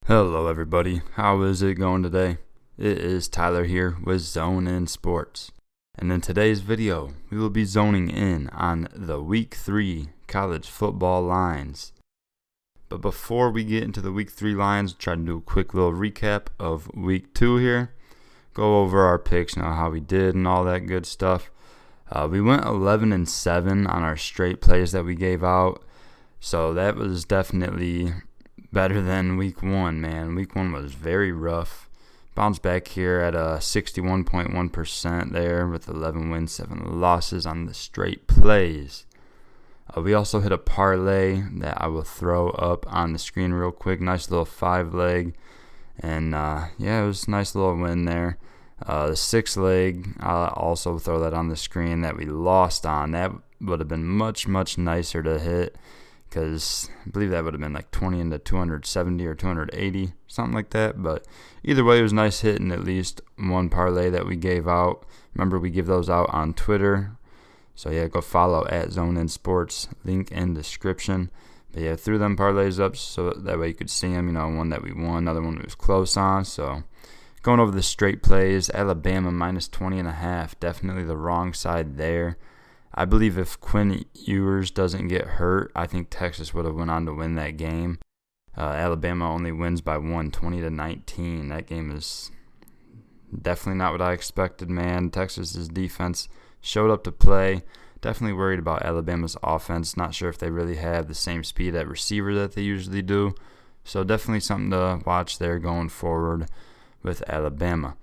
Hello, everybody. How is it going today? It is Tyler here with Zone In Sports. And in today's video, we will be zoning in on the Week 3 college football lines. But before we get into the Week 3 lines, try to do a quick little recap of Week 2 here. Go over our picks, how we did and all that good stuff. We went 11-7 on our straight plays that we gave out. So that was definitely better than Week 1, man. Week 1 was very rough. Bounced back here at a 61.1% there with 11 wins, 7 losses on the straight plays. We also hit a parlay that I will throw up on the screen real quick. Nice little 5-leg. And, it was a nice little win there. The 6-leg, I'll also throw that on the screen that we lost on. That would have been much, much nicer to hit, because I believe that would have been like 20 into 270 or 280, something like that. But either way, it was nice hitting at least one parlay that we gave out. Remember, we give those out on Twitter. So, go follow at Zone In Sports, link in description. But, threw them parlays up so that way you could see them. One that we won, another one we was close on. So, going over the straight plays, Alabama minus 20.5, definitely the wrong side there. I believe if Quinn Ewers doesn't get hurt, I think Texas would have went on to win that game. Alabama only wins by 1, 20-19. That game is definitely not what I expected, man. Texas's defense showed up to play. Definitely worried about Alabama's offense. Not sure if they really have the same speed at receiver that they usually do. So definitely something to watch there going forward with Alabama.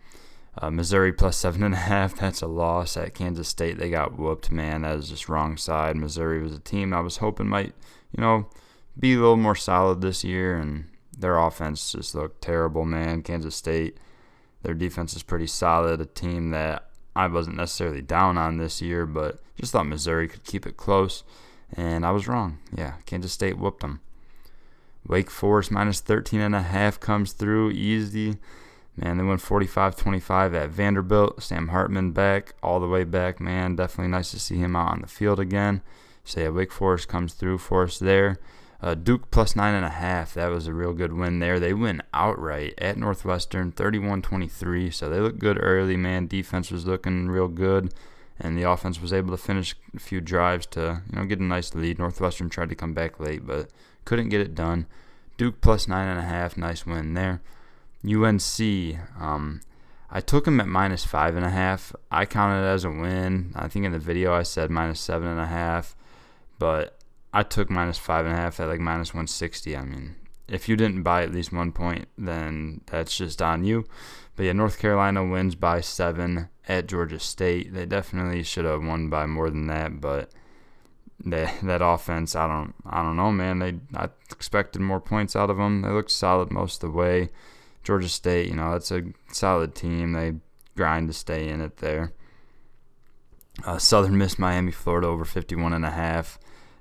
Missouri plus 7.5, that's a loss. At Kansas State, they got whooped, man. That is just wrong side. Missouri was a team I was hoping might, be a little more solid this year, and their offense just looked terrible, man. Kansas State, their defense is pretty solid, a team that I wasn't necessarily down on this year, but just thought Missouri could keep it close, and I was wrong. Kansas State whooped them. Wake Forest minus 13.5 comes through easy. Man, they went 45-25 at Vanderbilt. Sam Hartman back, all the way back, man. Definitely nice to see him out on the field again. So, Wake Forest comes through for us there. Duke plus 9.5. That was a real good win there. They win outright at Northwestern, 31-23. So, they look good early, man. Defense was looking real good. And the offense was able to finish a few drives to, get a nice lead. Northwestern tried to come back late, but couldn't get it done. Duke plus 9.5. Nice win there. UNC, I took them at minus 5.5. I counted it as a win. I think in the video I said minus 7.5, but I took minus 5.5 at like minus 160. I mean, if you didn't buy at least 1 point, then that's just on you. But North Carolina wins by 7 at Georgia State. They definitely should have won by more than that, but that offense, I don't know, man. I expected more points out of them. They looked solid most of the way. Georgia State, that's a solid team. They grind to stay in it there. Southern Miss, Miami, Florida over 51.5.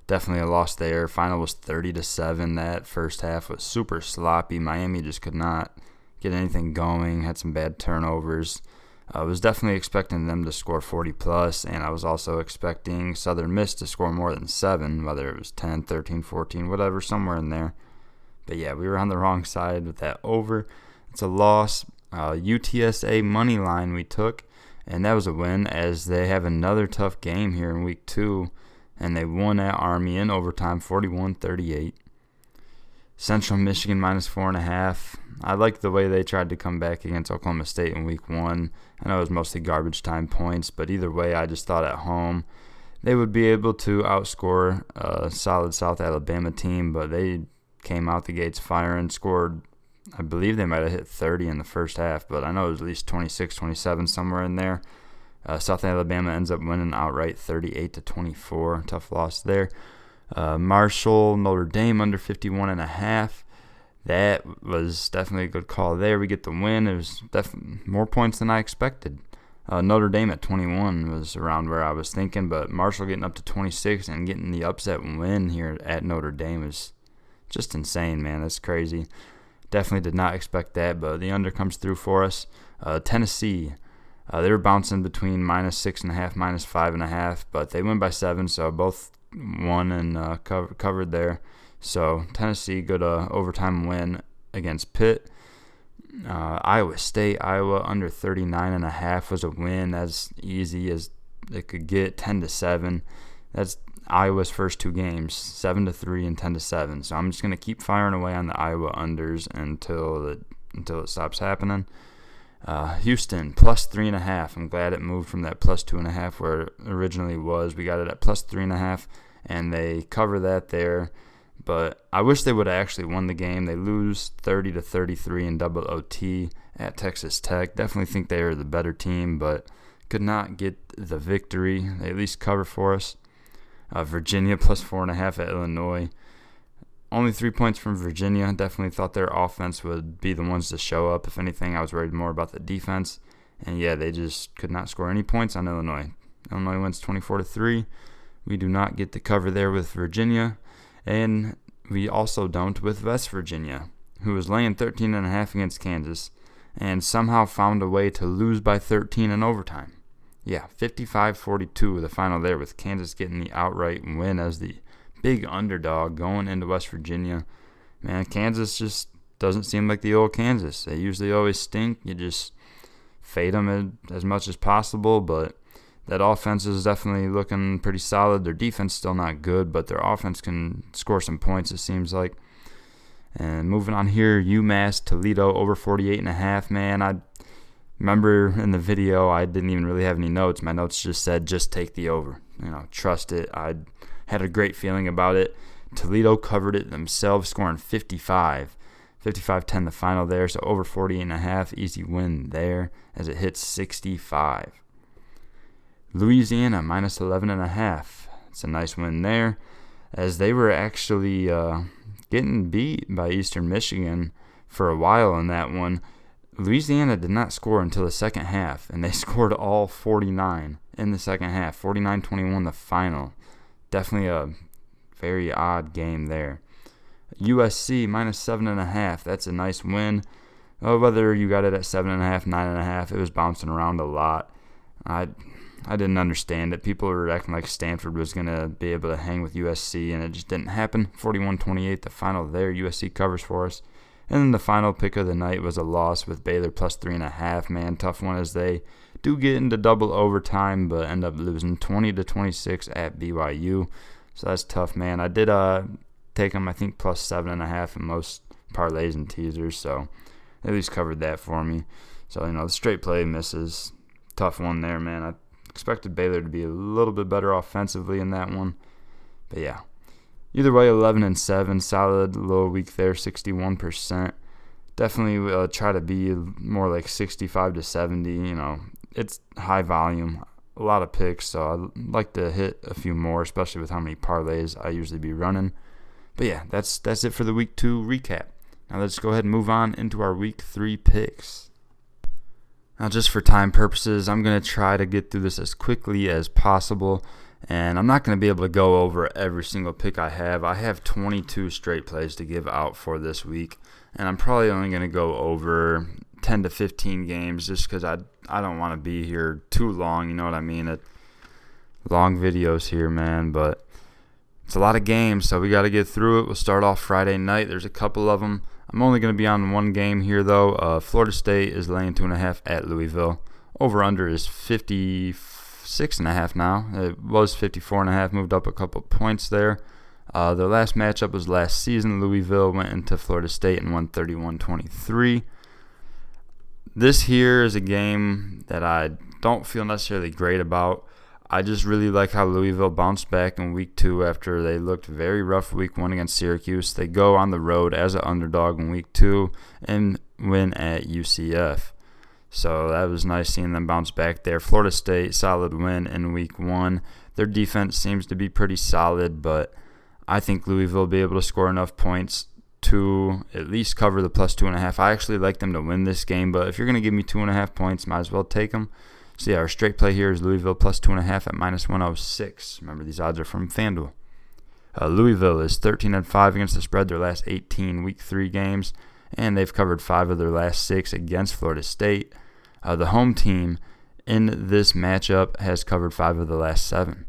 Definitely a loss there. Final was 30-7. That first half was super sloppy. Miami just could not get anything going. Had some bad turnovers. I was definitely expecting them to score 40+, and I was also expecting Southern Miss to score more than 7, whether it was 10, 13, 14, whatever, somewhere in there. But we were on the wrong side with that over. It's a loss. UTSA money line we took, and that was a win, as they have another tough game here in Week 2, and they won at Army in overtime, 41-38. Central Michigan minus 4.5. I liked the way they tried to come back against Oklahoma State in Week 1. I know it was mostly garbage time points, but either way, I just thought at home they would be able to outscore a solid South Alabama team, but they came out the gates firing, scored, I believe they might have hit 30 in the first half, but I know it was at least 26, 27, somewhere in there. South Alabama ends up winning outright 38-24. Tough loss there. Marshall, Notre Dame under 51.5. That was definitely a good call there. We get the win. It was definitely more points than I expected. Notre Dame at 21 was around where I was thinking, but Marshall getting up to 26 and getting the upset win here at Notre Dame is just insane, man. That's crazy. Definitely did not expect that, but the under comes through for us. Tennessee, they were bouncing between minus 6.5, minus 5.5, but they win by 7, so both won and covered there. So Tennessee, good overtime win against Pitt. Iowa State, Iowa under 39.5 was a win, as easy as it could get, 10-7. That's Iowa's first two games, 7-3 and 10-7. So I'm just gonna keep firing away on the Iowa unders until it stops happening. Houston plus 3.5. I'm glad it moved from that plus 2.5 where it originally was. We got it at plus 3.5, and they cover that there. But I wish they would have actually won the game. They lose 30-33 in double OT at Texas Tech. Definitely think they are the better team, but could not get the victory. They at least cover for us. Virginia plus 4.5 at Illinois. Only 3 points from Virginia. Definitely thought their offense would be the ones to show up. If anything, I was worried more about the defense. And yeah, they just could not score any points on Illinois. Illinois wins 24-3. We do not get the cover there with Virginia. And we also don't with West Virginia, who was laying 13.5 against Kansas and somehow found a way to lose by 13 in overtime. Yeah, 55-42 the final there, with Kansas getting the outright win as the big underdog going into West Virginia. Man, Kansas just doesn't seem like the old Kansas. They usually always stink. You just fade them as much as possible, but that offense is definitely looking pretty solid. Their defense still not good, but their offense can score some points, it seems like. And moving on here, UMass Toledo over 48.5. Man, I remember in the video I didn't even really have any notes. My notes just said just take the over. Trust it. I had a great feeling about it. Toledo covered it themselves, scoring 55. 55-10 the final there, so over 48.5. Easy win there as it hits 65. Louisiana minus 11.5. It's a nice win there, as they were actually getting beat by Eastern Michigan for a while in that one. Louisiana did not score until the second half, and they scored all 49 in the second half. 49-21 the final. Definitely a very odd game there. USC minus 7.5. That's a nice win. Whether you got it at 7.5, 9.5, it was bouncing around a lot. I didn't understand it. People were acting like Stanford was going to be able to hang with USC, and it just didn't happen. 41-28, the final there. USC covers for us. And then the final pick of the night was a loss with Baylor plus 3.5. Man, tough one, as they do get into double overtime, but end up losing 20-26 at BYU. So that's tough, man. I did take them, I think, plus 7.5 in most parlays and teasers, so they at least covered that for me. So, the straight play misses. Tough one there, man. I expected Baylor to be a little bit better offensively in that one. But yeah, either way, 11-7, solid little week there, 61%. Definitely try to be more like 65-70. It's high volume, a lot of picks, so I'd like to hit a few more, especially with how many parlays I usually be running. But yeah, that's it for the week 2 recap. Now let's go ahead and move on into our week 3 picks. Now, just for time purposes, I'm going to try to get through this as quickly as possible, and I'm not going to be able to go over every single pick I have. I have 22 straight plays to give out for this week, and I'm probably only going to go over 10 to 15 games just because I don't want to be here too long, you know what I mean? Long videos here, man, but it's a lot of games, so we got to get through it. We'll start off Friday night. There's a couple of them. I'm only going to be on one game here, though. Florida State is laying 2.5 at Louisville. Over-under is 56.5 now. It was 54.5, moved up a couple points there. Their last matchup was last season. Louisville went into Florida State and won 31-23. This here is a game that I don't feel necessarily great about. I just really like how Louisville bounced back in week 2 after they looked very rough week 1 against Syracuse. They go on the road as an underdog in week 2 and win at UCF. So that was nice seeing them bounce back there. Florida State, solid win in week 1. Their defense seems to be pretty solid, but I think Louisville will be able to score enough points to at least cover the plus 2.5. I actually like them to win this game, but if you're going to give me 2.5 points, might as well take them. So yeah, our straight play here is Louisville plus 2.5 at minus 106. Remember, these odds are from FanDuel. Louisville is 13-5 against the spread their last 18 week 3 games, and they've covered 5 of their last 6 against Florida State. The home team in this matchup has covered 5 of the last 7.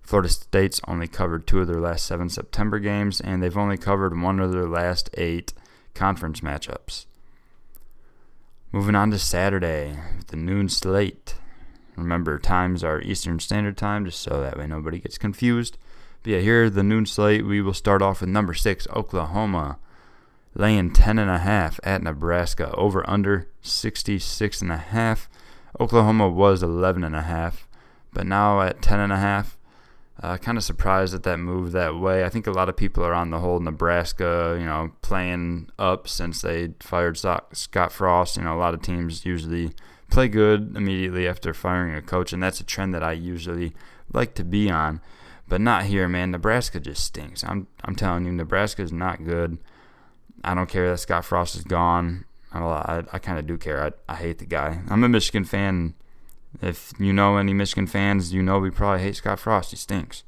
Florida State's only covered 2 of their last 7 September games, and they've only covered 1 of their last 8 conference matchups. Moving on to Saturday with the noon slate. Remember, times are Eastern Standard Time, just so that way nobody gets confused. But yeah, here the noon slate, we will start off with number 6, Oklahoma, laying 10.5 at Nebraska. Over under 66.5. Oklahoma was 11.5, but now at 10.5. Kind of surprised at that move that way. I think a lot of people are on the whole Nebraska, playing up since they fired Scott Frost. A lot of teams usually play good immediately after firing a coach, and that's a trend that I usually like to be on. But not here, man. Nebraska just stinks. I'm telling you, Nebraska is not good. I don't care that Scott Frost is gone. I kind of do care. I hate the guy. I'm a Michigan fan. If you know any Michigan fans, we probably hate Scott Frost. He stinks.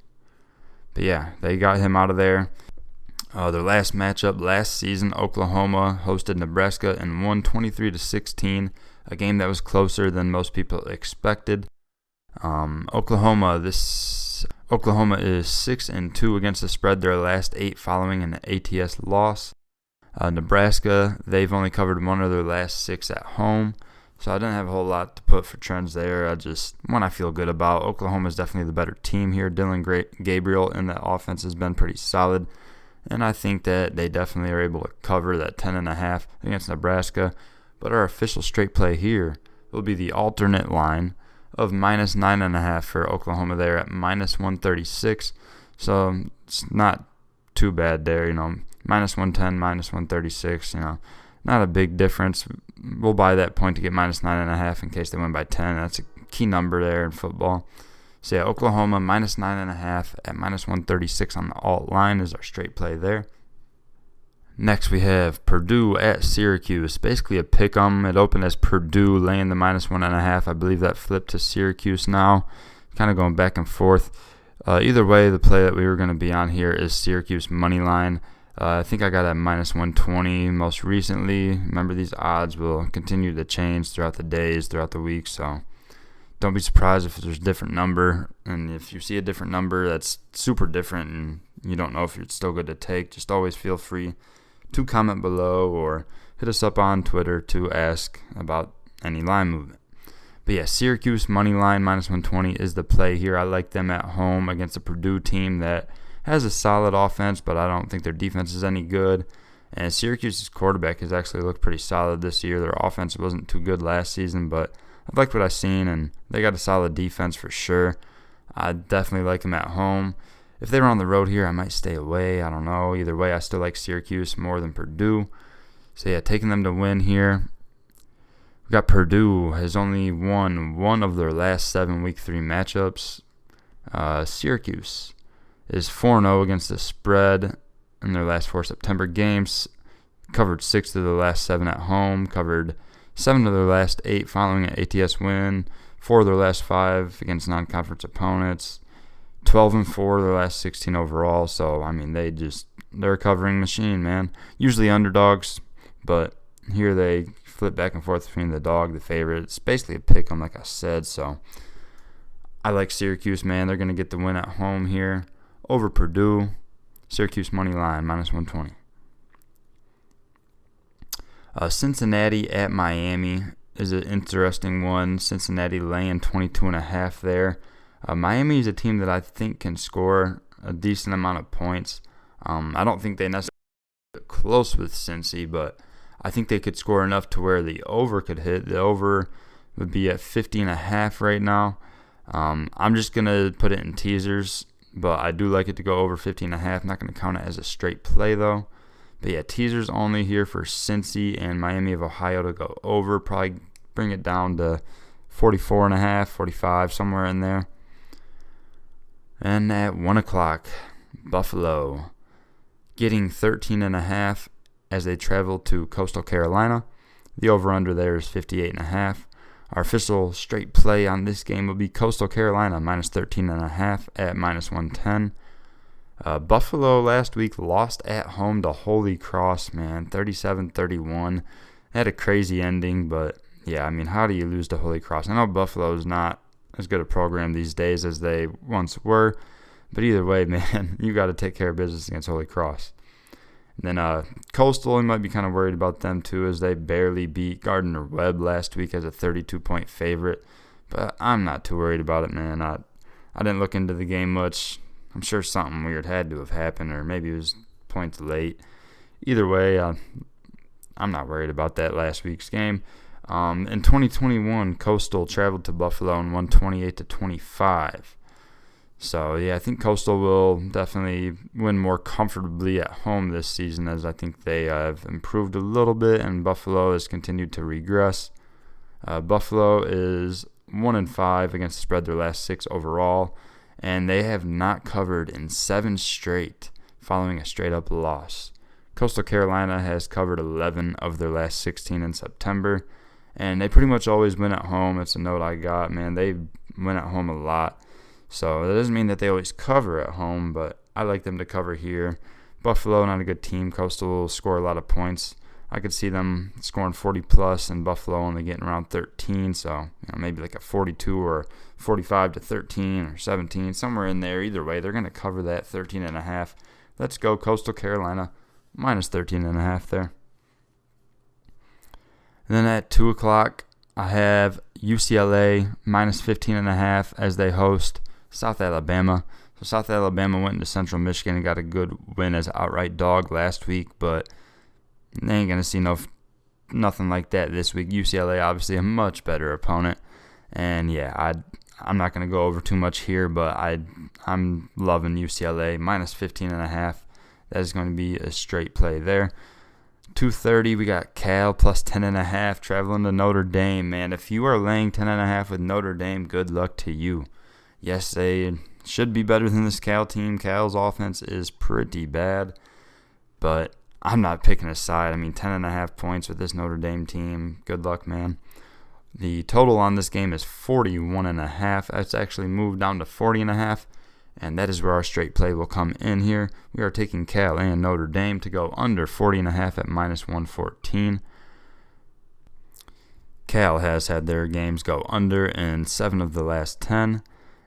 But yeah, they got him out of there. Their last matchup last season, Oklahoma hosted Nebraska and won 23-16, a game that was closer than most people expected. Oklahoma is 6-2 against the spread their last 8 following an ATS loss. Nebraska, they've only covered one of their last 6 at home. So I didn't have a whole lot to put for trends there. One I feel good about. Oklahoma is definitely the better team here. Dylan Gabriel in the offense has been pretty solid. And I think that they definitely are able to cover that 10.5 against Nebraska. But our official straight play here will be the alternate line of minus 9.5 for Oklahoma there at minus 136. So it's not too bad there, minus 110, minus 136, not a big difference. We'll buy that point to get minus 9.5 in case they win by 10. That's a key number there in football. So yeah, Oklahoma minus 9.5 at minus 136 on the alt line is our straight play there. Next we have Purdue at Syracuse. Basically a pick 'em. It opened as Purdue laying the minus 1.5. I believe that flipped to Syracuse now. Kind of going back and forth. Either way, the play that we were going to be on here is Syracuse money line. I think I got at minus 120 most recently. Remember, these odds will continue to change throughout the days, throughout the week, so don't be surprised if there's a different number. And if you see a different number that's super different and you don't know if it's still good to take, just always feel free to comment below or hit us up on Twitter to ask about any line movement. But yeah, Syracuse money line minus 120 is the play here. I like them at home against a Purdue team that has a solid offense, but I don't think their defense is any good. And Syracuse's quarterback has actually looked pretty solid this year. Their offense wasn't too good last season, but I've liked what I've seen, and they got a solid defense for sure. I definitely like them at home. If they were on the road here, I might stay away. I don't know. Either way, I still like Syracuse more than Purdue. So yeah, taking them to win here. We got Purdue has only won one of their last 7 Week 3 matchups. Syracuse is 4-0 against the spread in their last 4 September games. Covered 6 of their last 7 at home. Covered 7 of their last 8 following an ATS win. 4 of their last 5 against non-conference opponents. 12-4 of their last 16 overall. So, I mean, they're a covering machine, man. Usually underdogs, but here they flip back and forth between the dog, the favorite. It's basically a pick 'em, like I said. So, I like Syracuse, man. They're going to get the win at home here over Purdue. Syracuse money line, minus 120. Cincinnati at Miami is an interesting one. Cincinnati laying 22.5 there. Miami is a team that I think can score a decent amount of points. I don't think they necessarily get close with Cincy, but I think they could score enough to where the over could hit. The over would be at 50.5 right now. I'm just going to put it in teasers, but I do like it to go over 50.5. I'm not going to count it as a straight play, though. But yeah, teasers only here for Cincy and Miami of Ohio to go over. Probably bring it down to 44.5, 45, somewhere in there. And at 1 o'clock, Buffalo getting 13.5 as they travel to Coastal Carolina. The over-under there is 58.5. Our official straight play on this game will be Coastal Carolina minus 13.5 at minus 110. Buffalo last week lost at home to Holy Cross, man, 37-31. Had a crazy ending, but yeah, I mean, how do you lose to Holy Cross? I know Buffalo is not as good a program these days as they once were, but either way, man, you got to take care of business against Holy Cross. Then Coastal, you might be kind of worried about them too, as they barely beat Gardner-Webb last week as a 32-point favorite. But I'm not too worried about it, man. I didn't look into the game much. I'm sure something weird had to have happened, or maybe it was points late. Either way, I'm not worried about that last week's game. In 2021, Coastal traveled to Buffalo and won 28-25. So, yeah, I think Coastal will definitely win more comfortably at home this season, as I think they have improved a little bit and Buffalo has continued to regress. Buffalo is 1-5 against the spread their last 6 overall, and they have not covered in 7 straight following a straight-up loss. Coastal Carolina has covered 11 of their last 16 in September, and they pretty much always win at home. It's a note I got, man. They win at home a lot. So that doesn't mean that they always cover at home, but I like them to cover here. Buffalo, not a good team. Coastal will score a lot of points. I could see them scoring 40-plus and Buffalo only getting around 13. So maybe like a 42 or 45-13 or 17, somewhere in there. Either way, they're going to cover that 13.5. Let's go Coastal Carolina, minus 13.5 there. And then at 2 o'clock, I have UCLA minus 15.5 as they host South Alabama. So South Alabama went into Central Michigan and got a good win as an outright dog last week, but they ain't going to see nothing like that this week. UCLA, obviously, a much better opponent. And, yeah, I'm not going to go over too much here, but I'm loving UCLA, minus 15.5. That is going to be a straight play there. 2:30, we got Cal plus 10.5 traveling to Notre Dame. Man, if you are laying 10.5 with Notre Dame, good luck to you. Yes, they should be better than this Cal team. Cal's offense is pretty bad, but I'm not picking a side. I mean, 10.5 points with this Notre Dame team. Good luck, man. The total on this game is 41.5. That's actually moved down to 40.5, and that is where our straight play will come in here. We are taking Cal and Notre Dame to go under 40.5 at minus 114. Cal has had their games go under in 7 of the last 10.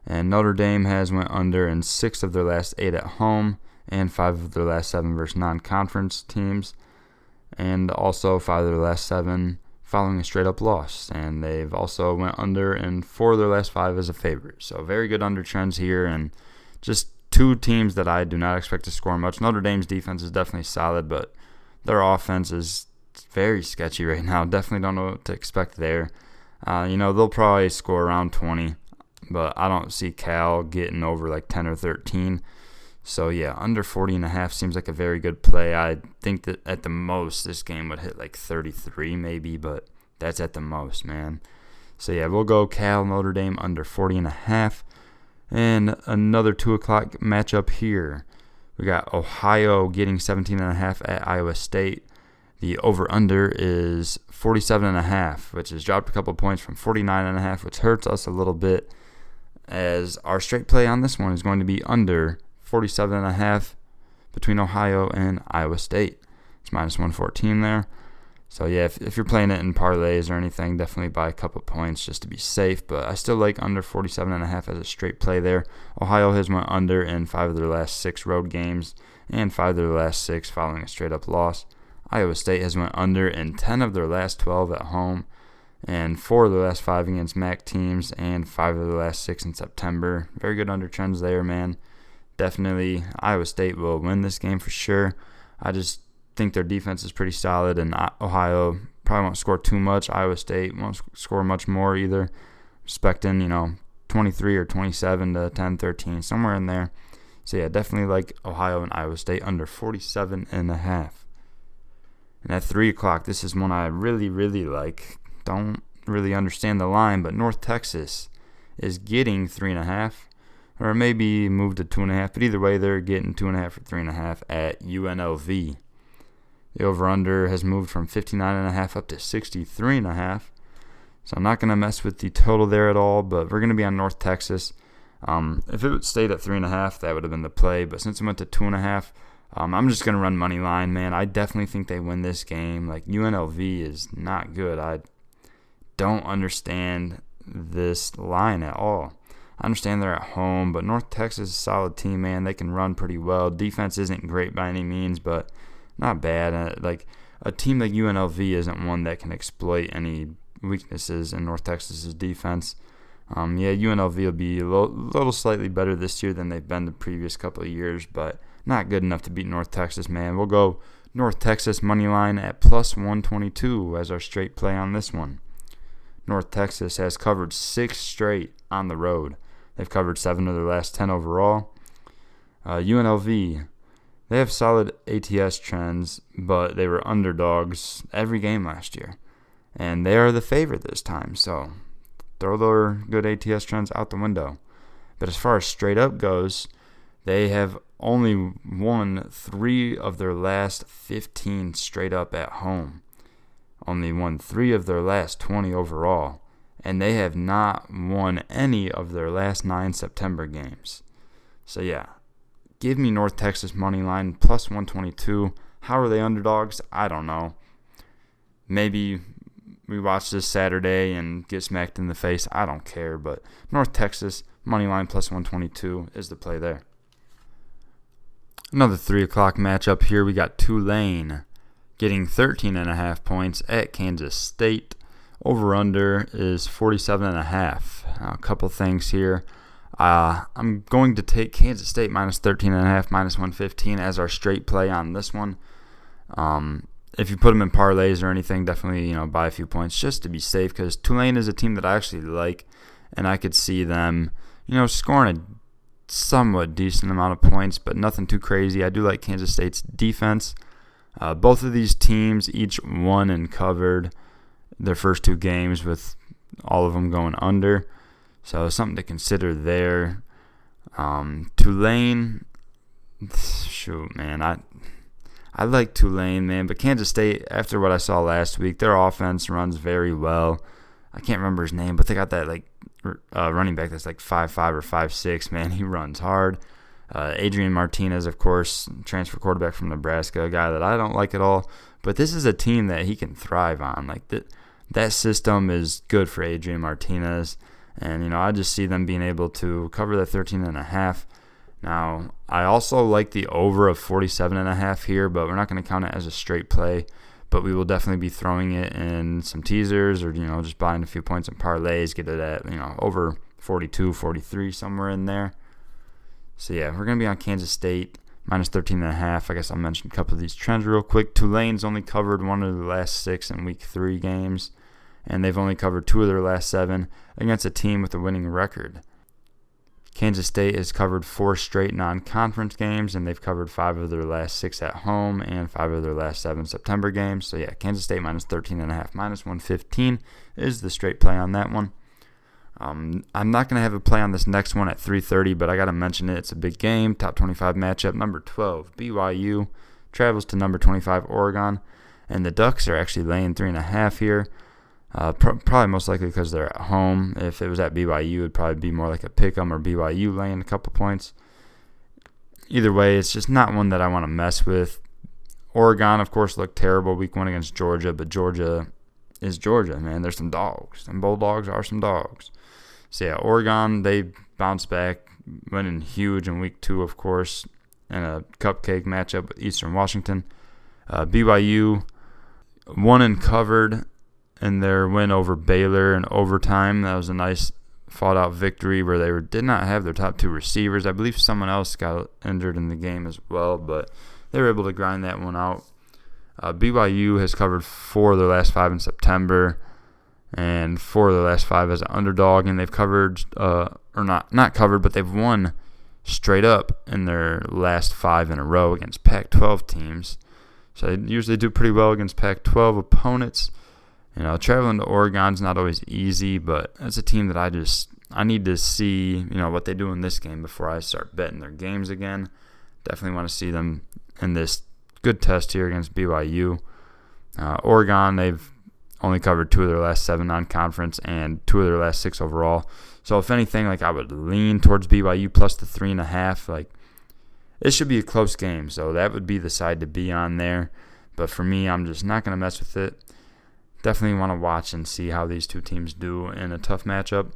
And Notre Dame has went under in 6 of their last 8 at home and 5 of their last 7 versus non-conference teams. And also 5 of their last 7 following a straight-up loss. And they've also went under in 4 of their last 5 as a favorite. So very good under trends here, and just 2 teams that I do not expect to score much. Notre Dame's defense is definitely solid, but their offense is very sketchy right now. Definitely don't know what to expect there. They'll probably score around 20. But I don't see Cal getting over like 10 or 13. So, yeah, under 40.5 seems like a very good play. I think that at the most this game would hit like 33 maybe, but that's at the most, man. So, yeah, we'll go Cal, Notre Dame under 40.5. And another 2 o'clock matchup here. We got Ohio getting 17.5 at Iowa State. The over-under is 47.5, which has dropped a couple points from 49.5, which hurts us a little bit, as our straight play on this one is going to be under 47.5 between Ohio and Iowa State. It's minus 114 there. So, yeah, if you're playing it in parlays or anything, definitely buy a couple points just to be safe. But I still like under 47.5 as a straight play there. Ohio has went under in 5 of their last 6 road games and 5 of their last 6 following a straight-up loss. Iowa State has went under in 10 of their last 12 at home and 4 of the last 5 against MAC teams, and 5 of the last 6 in September. Very good under trends there, man. Definitely Iowa State will win this game for sure. I just think their defense is pretty solid, and Ohio probably won't score too much. Iowa State won't score much more either. Expecting, 23 or 27 to 10, 13, somewhere in there. So, yeah, definitely like Ohio and Iowa State under 47.5. And at 3 o'clock, this is one I really, really like. Don't really understand the line, but North Texas is getting 3.5, or maybe moved to 2.5, but either way, they're getting 2.5 or 3.5 at UNLV. The over-under has moved from 59.5 up to 63.5, so I'm not going to mess with the total there at all, but we're going to be on North Texas. If it stayed at 3.5, that would have been the play, but since it went to 2.5, I'm just going to run money line, man. I definitely think they win this game. Like, UNLV is not good. I don't understand this line at all. I understand they're at home, but North Texas is a solid team, man. They can run pretty well. Defense isn't great by any means, but not bad. Like a team like UNLV isn't one that can exploit any weaknesses in North Texas's defense. UNLV will be a little slightly better this year than they've been the previous couple of years, but not good enough to beat North Texas, man. We'll go North Texas money line at plus 122 as our straight play on this one. North Texas has covered 6 straight on the road. They've covered 7 of their last 10 overall. UNLV, they have solid ATS trends, but they were underdogs every game last year. And they are the favorite this time, so throw their good ATS trends out the window. But as far as straight up goes, they have only won 3 of their last 15 straight up at home. Only won 3 of their last 20 overall. And they have not won any of their last 9 September games. So yeah, give me North Texas money line plus 122. How are they underdogs? I don't know. Maybe we watch this Saturday and get smacked in the face. I don't care, but North Texas money line plus 122 is the play there. Another 3 o'clock matchup here. We got Tulane getting 13.5 points at Kansas State. Over-under is 47.5. A couple things here. I'm going to take Kansas State minus 13.5, minus 115 as our straight play on this one. If you put them in parlays or anything, definitely buy a few points just to be safe, because Tulane is a team that I actually like, and I could see them scoring a somewhat decent amount of points, but nothing too crazy. I do like Kansas State's defense. Both of these teams each won and covered their first 2 games, with all of them going under, so something to consider there. Tulane, shoot, man, I like Tulane, man, but Kansas State, after what I saw last week, their offense runs very well. I can't remember his name, but they got that running back that's like 5'5" or 5'6", man. He runs hard. Adrian Martinez, of course, transfer quarterback from Nebraska, a guy that I don't like at all. But this is a team that he can thrive on. Like that system is good for Adrian Martinez. And, I just see them being able to cover that 13.5. Now, I also like the over of 47.5 here, but we're not going to count it as a straight play. But we will definitely be throwing it in some teasers, or, just buying a few points in parlays, get it at, over 42, 43, somewhere in there. So, yeah, we're going to be on Kansas State, minus 13.5. I guess I'll mention a couple of these trends real quick. Tulane's only covered 1 of the last 6 in Week 3 games, and they've only covered 2 of their last 7 against a team with a winning record. Kansas State has covered 4 straight non-conference games, and they've covered 5 of their last 6 at home and 5 of their last 7 September games. So, yeah, Kansas State minus 13.5, minus 115 is the straight play on that one. I'm not going to have a play on this next one at 3:30, but I got to mention it. It's a big game, top 25 matchup. Number 12, BYU, travels to number 25, Oregon, and the Ducks are actually laying 3.5 here. Probably most likely because they're at home. If it was at BYU, it would probably be more like a pick'em or BYU laying a couple points. Either way, it's just not one that I want to mess with. Oregon, of course, looked terrible week 1 against Georgia, but Georgia is Georgia, man. There's some dogs. And Bulldogs are some dogs. So, yeah, Oregon, they bounced back, winning huge in week 2, of course, in a cupcake matchup with Eastern Washington. BYU won and covered in their win over Baylor in overtime. That was a nice fought-out victory where they did not have their top 2 receivers. I believe someone else got injured in the game as well, but they were able to grind that one out. BYU has covered 4 of their last 5 in September and 4 of their last 5 as an underdog, and they've covered, not covered, but they've won straight up in their last 5 in a row against Pac-12 teams. So they usually do pretty well against Pac-12 opponents. Traveling to Oregon's not always easy, but it's a team that I need to see, what they do in this game before I start betting their games again. Definitely want to see them in this good test here against BYU. Oregon, they've only covered 2 of their last 7 non-conference and 2 of their last 6 overall. So if anything, I would lean towards BYU plus the 3.5. It should be a close game, so that would be the side to be on there. But for me, I'm just not going to mess with it. Definitely want to watch and see how these 2 teams do in a tough matchup.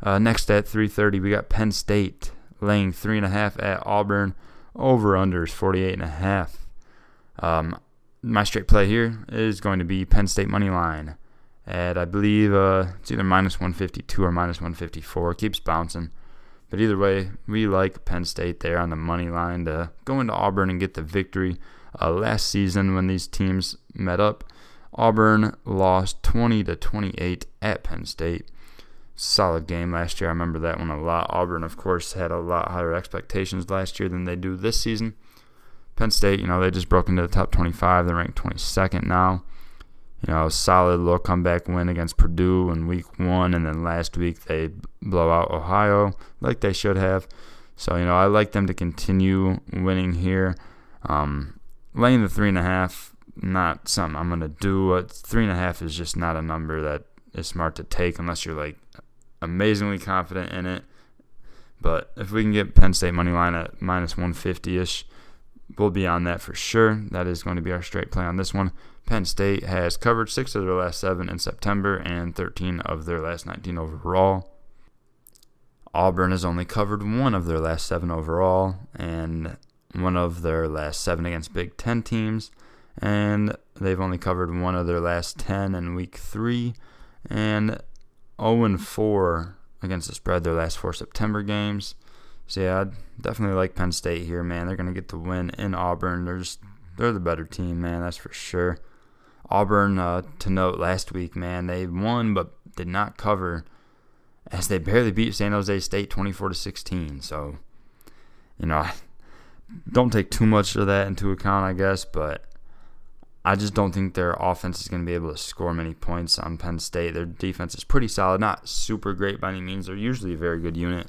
Next at 3:30, we got Penn State laying 3.5 at Auburn. Over-under is 48.5. My straight play here is going to be Penn State money line at, I believe, it's either minus 152 or minus 154. It keeps bouncing. But either way, we like Penn State there on the money line to go into Auburn and get the victory. Last season when these teams met up, Auburn lost 20-28 at Penn State. Solid game last year. I remember that one a lot. Auburn, of course, had a lot higher expectations last year than they do this season. Penn State, they just broke into the top 25. They're ranked 22nd now. Solid little comeback win against Purdue in week 1, and then last week they blow out Ohio like they should have. So, I like them to continue winning here. Laying the 3.5, not something I'm going to do. 3.5 is just not a number that is smart to take unless you're, amazingly confident in it. But if we can get Penn State money line at minus 150-ish, we'll be on that for sure. That is going to be our straight play on this one. Penn State has covered 6 of their last 7 in September and 13 of their last 19 overall. Auburn has only covered 1 of their last 7 overall and 1 of their last 7 against Big Ten teams. And they've only covered 1 of their last 10 in week 3 and 0-4 against the spread their last 4 September games. So, yeah, I'd definitely like Penn State here, man. They're going to get the win in Auburn. They're the better team, man, that's for sure. Auburn, to note, last week, man, they won but did not cover as they barely beat San Jose State 24-16. So, don't take too much of that into account, I guess, but I just don't think their offense is going to be able to score many points on Penn State. Their defense is pretty solid, not super great by any means. They're usually a very good unit.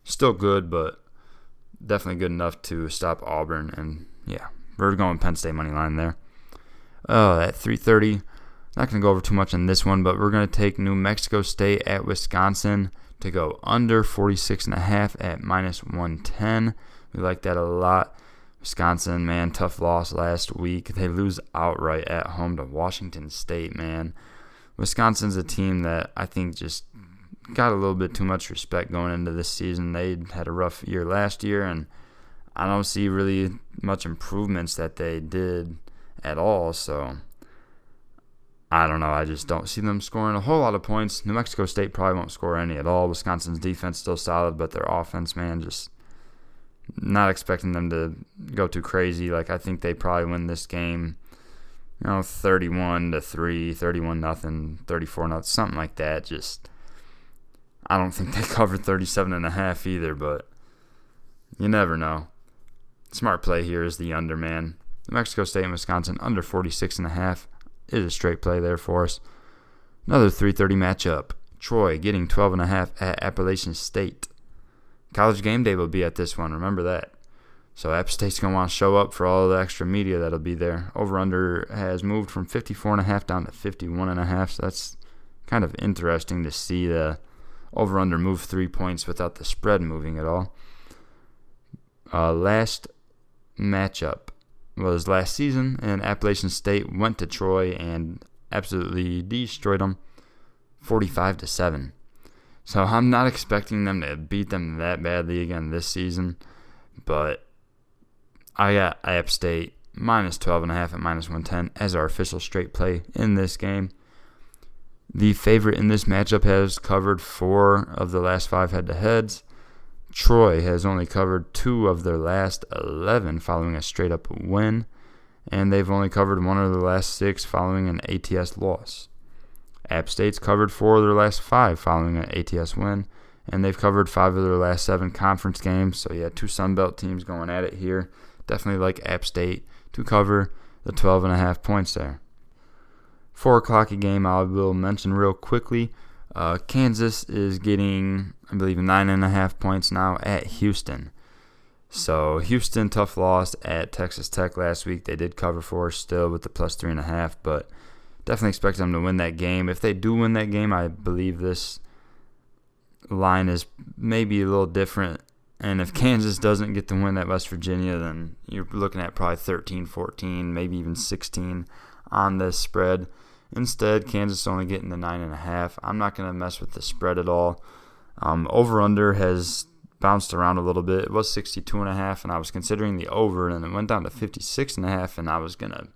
Still good, but definitely good enough to stop Auburn. And, yeah, we're going Penn State money line there. At 3:30, not going to go over too much on this one, but we're going to take New Mexico State at Wisconsin to go under 46.5 at minus 110. We like that a lot. Wisconsin, man, tough loss last week. They lose outright at home to Washington State, man. Wisconsin's a team that I think just got a little bit too much respect going into this season. They had a rough year last year, and I don't see really much improvements that they did at all. So, I don't know. I just don't see them scoring a whole lot of points. New Mexico State probably won't score any at all. Wisconsin's defense still solid, but their offense, man, just not expecting them to go too crazy. I think they probably win this game, 31-3, 31-0, 34-0, something like that. Just, I don't think they covered 37.5 either, but you never know. Smart play here is the under, man. New Mexico State and Wisconsin under 46.5 is a straight play there for us. Another 3:30 matchup. Troy getting 12.5 at Appalachian State. College Game Day will be at this one. Remember that. So App State's going to want to show up for all the extra media that'll be there. Over-under has moved from 54.5 down to 51.5. So that's kind of interesting to see the over-under move 3 points without the spread moving at all. Last matchup was last season, and Appalachian State went to Troy and absolutely destroyed them 45-7. So I'm not expecting them to beat them that badly again this season, but I got App State minus 12.5 at minus 110 as our official straight play in this game. The favorite in this matchup has covered 4 of the last 5 head-to-heads. Troy has only covered 2 of their last 11 following a straight-up win, and they've only covered 1 of the last 6 following an ATS loss. App State's covered 4 of their last 5 following an ATS win, and they've covered 5 of their last 7 conference games. So, yeah, 2 Sun Belt teams going at it here. Definitely like App State to cover the 12.5 points there. 4 o'clock game I will mention real quickly. Kansas is getting, I believe, 9.5 points now at Houston. So, Houston, tough loss at Texas Tech last week. They did cover 4 still with the plus 3.5, but definitely expect them to win that game. If they do win that game, I believe this line is maybe a little different. And if Kansas doesn't get the win at West Virginia, then you're looking at probably 13, 14, maybe even 16 on this spread. Instead, Kansas only getting the 9.5. I'm not going to mess with the spread at all. Over-under has bounced around a little bit. It was 62.5, and I was considering the over, and it went down to 56.5, and I was going to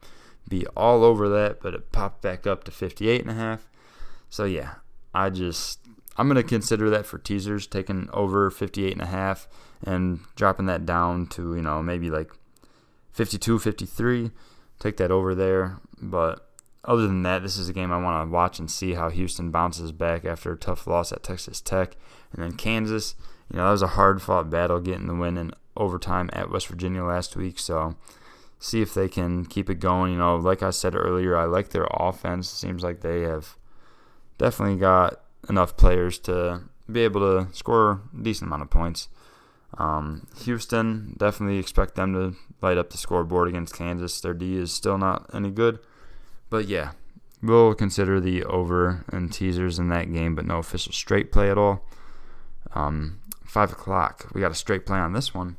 be all over that, but it popped back up to 58.5. So, yeah, I'm going to consider that for teasers, taking over 58.5 and dropping that down to, maybe like 52, 53. Take that over there. But other than that, this is a game I want to watch and see how Houston bounces back after a tough loss at Texas Tech. And then Kansas, that was a hard-fought battle getting the win in overtime at West Virginia last week. So see if they can keep it going. Like I said earlier, I like their offense. It seems like they have definitely got enough players to be able to score a decent amount of points. Houston, definitely expect them to light up the scoreboard against Kansas. Their D is still not any good. But yeah, we'll consider the over and teasers in that game, but no official straight play at all. 5 o'clock, we got a straight play on this one.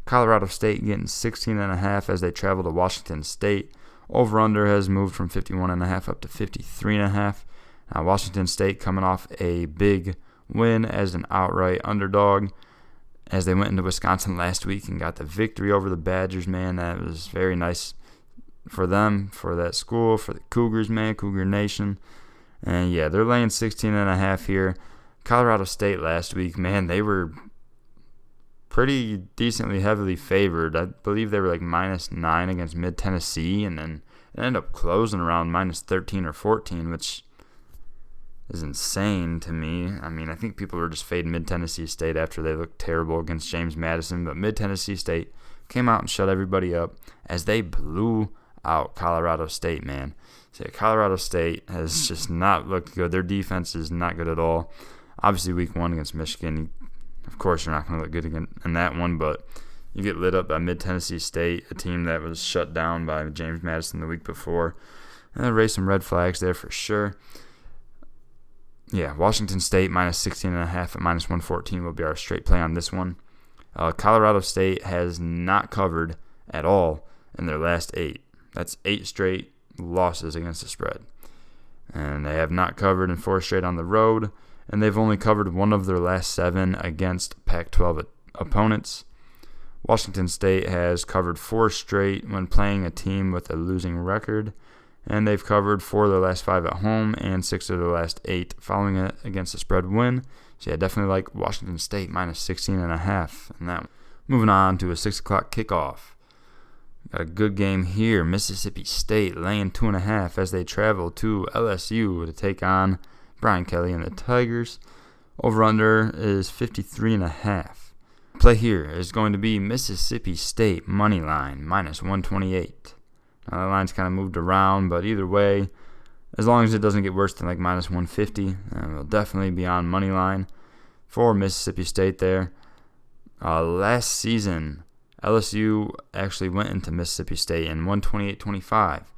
Colorado State getting 16.5 as they travel to Washington State. Over-under has moved from 51.5 up to 53.5. Washington State coming off a big win as an outright underdog as they went into Wisconsin last week and got the victory over the Badgers, man. That was very nice for them, for that school, for the Cougars, man, Cougar Nation. And, yeah, they're laying 16.5 here. Colorado State last week, man, they were pretty decently heavily favored. I believe they were like -9 against Mid-Tennessee, and then it ended up closing around -13 or 14, which is insane to me. I mean, I think people were just fading Mid-Tennessee State after they looked terrible against James Madison, but Mid-Tennessee State came out and shut everybody up as they blew out Colorado State, man. So Colorado State has just not looked good. Their defense is not good at all. Obviously, week 1 against Michigan, of course, you're not going to look good again in that one, but you get lit up by Mid-Tennessee State, a team that was shut down by James Madison the week before. And raised some red flags there for sure. Yeah, Washington State -16.5 at -114 will be our straight play on this one. Colorado State has not covered at all in their last 8. That's 8 straight losses against the spread. And they have not covered in 4 straight on the road, and they've only covered 1 of their last 7 against Pac-12 opponents. Washington State has covered 4 straight when playing a team with a losing record, and they've covered 4 of their last 5 at home and 6 of their last 8 following it against a spread win. So yeah, definitely like Washington State -16.5 in that one. Moving on to a 6 o'clock kickoff. Got a good game here. Mississippi State laying 2.5 as they travel to LSU to take on Brian Kelly and the Tigers. Over-under is 53.5. Play here is going to be Mississippi State money line -128. Now, the line's kind of moved around, but either way, as long as it doesn't get worse than like -150, we'll definitely be on money line for Mississippi State there. Last season, LSU actually went into Mississippi State and won 28-25.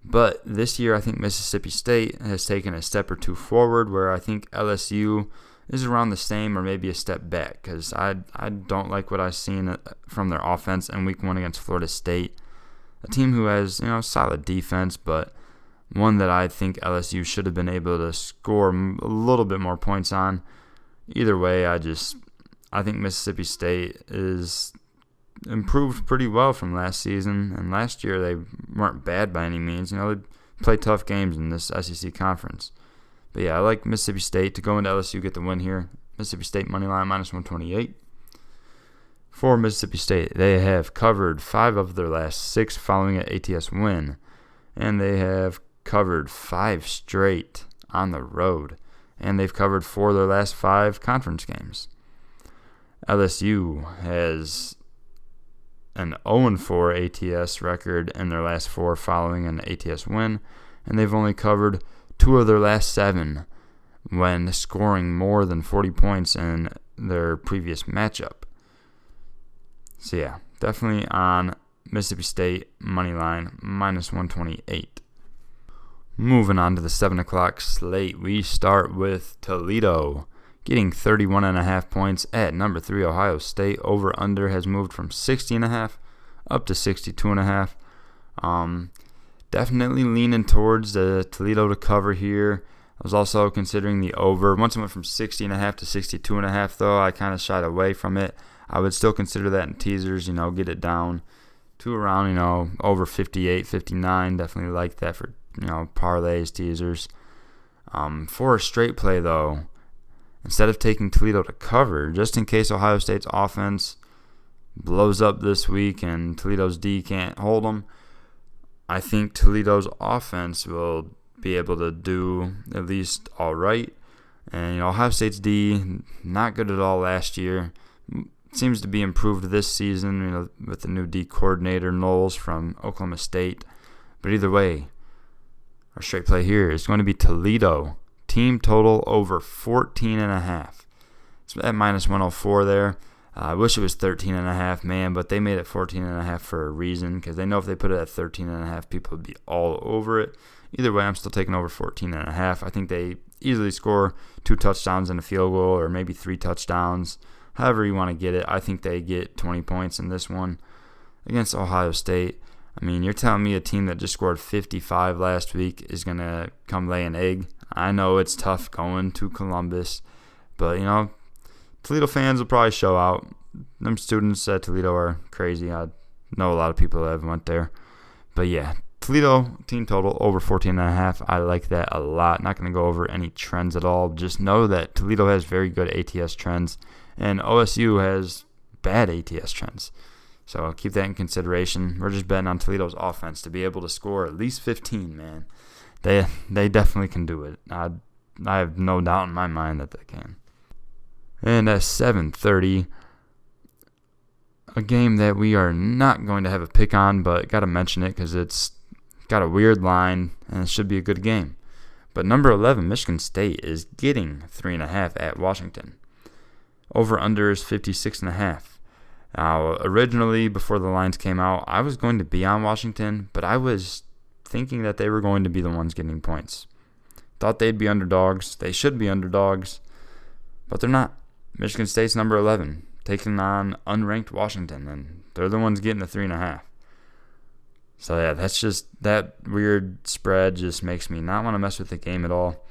But this year, I think Mississippi State has taken a step or two forward, where I think LSU is around the same or maybe a step back, because I don't like what I've seen from their offense in week 1 against Florida State, a team who has solid defense, but one that I think LSU should have been able to score a little bit more points on. Either way, I think Mississippi State is improved pretty well from last season, and last year they weren't bad by any means. They play tough games in this SEC conference. But yeah, I like Mississippi State to go into LSU, get the win here. Mississippi State money line -128. For Mississippi State, they have covered 5 of their last 6 following an ATS win, and they have covered 5 straight on the road, and they've covered 4 of their last 5 conference games. LSU has an 0-4 ATS record in their last 4 following an ATS win, and they've only covered 2 of their last 7 when scoring more than 40 points in their previous matchup. So yeah, definitely on Mississippi State money line -128. Moving on to the 7 o'clock slate, we start with Toledo getting 31.5 points at number 3 Ohio State. Over-under has moved from 60.5 up to 62.5. Definitely leaning towards the Toledo to cover here. was also considering the over. Once it went from 60.5 to 62.5, though, I kind of shied away from it. I would still consider that in teasers, get it down to around, over 58, 59. Definitely like that for, parlays, teasers. For a straight play, though, instead of taking Toledo to cover, just in case Ohio State's offense blows up this week and Toledo's D can't hold them, I think Toledo's offense will be able to do at least all right. And Ohio State's D, not good at all last year. Seems to be improved this season, with the new D coordinator, Knowles from Oklahoma State. But either way, our straight play here is going to be Toledo. Team total over 14.5. It's at minus 104 there. I wish it was 13.5, man, but they made it 14.5 for a reason, because they know if they put it at 13.5, people would be all over it. Either way, I'm still taking over 14.5. I think they easily score 2 touchdowns and a field goal, or maybe 3 touchdowns. However you want to get it, I think they get 20 points in this one against Ohio State. I mean, you're telling me a team that just scored 55 last week is going to come lay an egg? I know it's tough going to Columbus, but, Toledo fans will probably show out. Them students at Toledo are crazy. I know a lot of people that have went there. But, yeah, Toledo team total over 14.5. I like that a lot. Not going to go over any trends at all. Just know that Toledo has very good ATS trends, and OSU has bad ATS trends. So keep that in consideration. We're just betting on Toledo's offense to be able to score at least 15, man. They definitely can do it. I have no doubt in my mind that they can. And at 7:30, a game that we are not going to have a pick on, but got to mention it because it's got a weird line and it should be a good game. But number 11, Michigan State, is getting 3.5 at Washington. Over-under is 56.5. Now, originally, before the lines came out, I was going to be on Washington, but I was thinking that they were going to be the ones getting points. Thought they'd be underdogs. They should be underdogs, but they're not. Michigan State's number 11, taking on unranked Washington, and they're the ones getting the 3.5. So, yeah, that's just, that weird spread just makes me not want to mess with the game at all.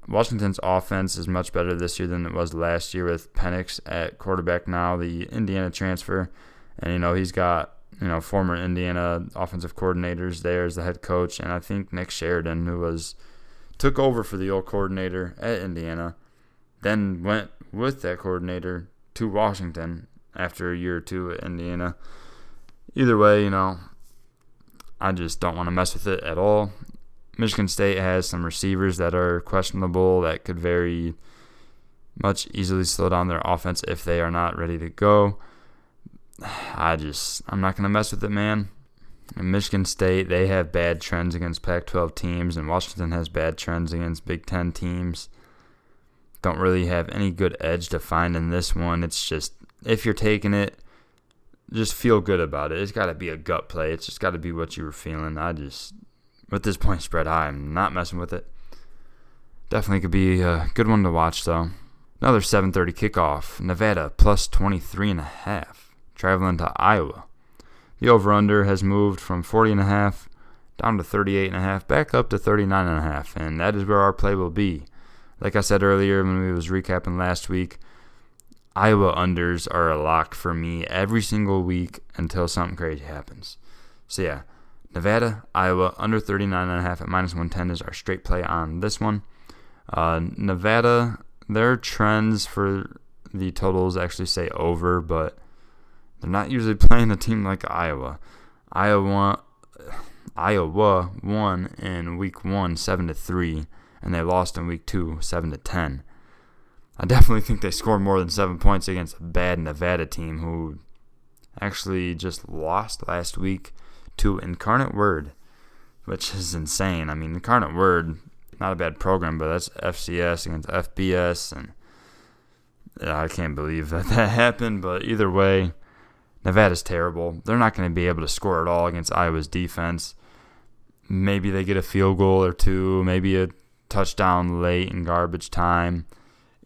Washington's offense is much better this year than it was last year with Penix at quarterback now, the Indiana transfer. And, he's got, former Indiana offensive coordinators there as the head coach. And I think Nick Sheridan, who took over for the old coordinator at Indiana, then went with that coordinator to Washington after a year or two at Indiana. Either way, I just don't want to mess with it at all. Michigan State has some receivers that are questionable that could very much easily slow down their offense if they are not ready to go. I'm not going to mess with it, man. In Michigan State, they have bad trends against Pac-12 teams, and Washington has bad trends against Big Ten teams. Don't really have any good edge to find in this one. It's just, if you're taking it, just feel good about it. It's got to be a gut play. It's just got to be what you were feeling. With this point spread high, I'm not messing with it. Definitely could be a good one to watch, though. Another 7:30 kickoff. Nevada plus 23.5. Traveling to Iowa. The over-under has moved from 40.5 down to 38.5, back up to 39.5, and that is where our play will be. Like I said earlier when we was recapping last week, Iowa unders are a lock for me every single week until something crazy happens. So yeah, Nevada, Iowa, under 39.5 at minus 110 is our straight play on this one. Nevada, their trends for the totals actually say over, but they're not usually playing a team like Iowa. Iowa won in week 1 7-3, and they lost in week 2 7-10. I definitely think they scored more than 7 points against a bad Nevada team who actually just lost last week to Incarnate Word, which is insane. I mean, Incarnate Word, not a bad program, but that's FCS against FBS, and I can't believe that happened. But either way, Nevada's terrible. They're not going to be able to score at all against Iowa's defense. Maybe they get a field goal or two, maybe a touchdown late in garbage time.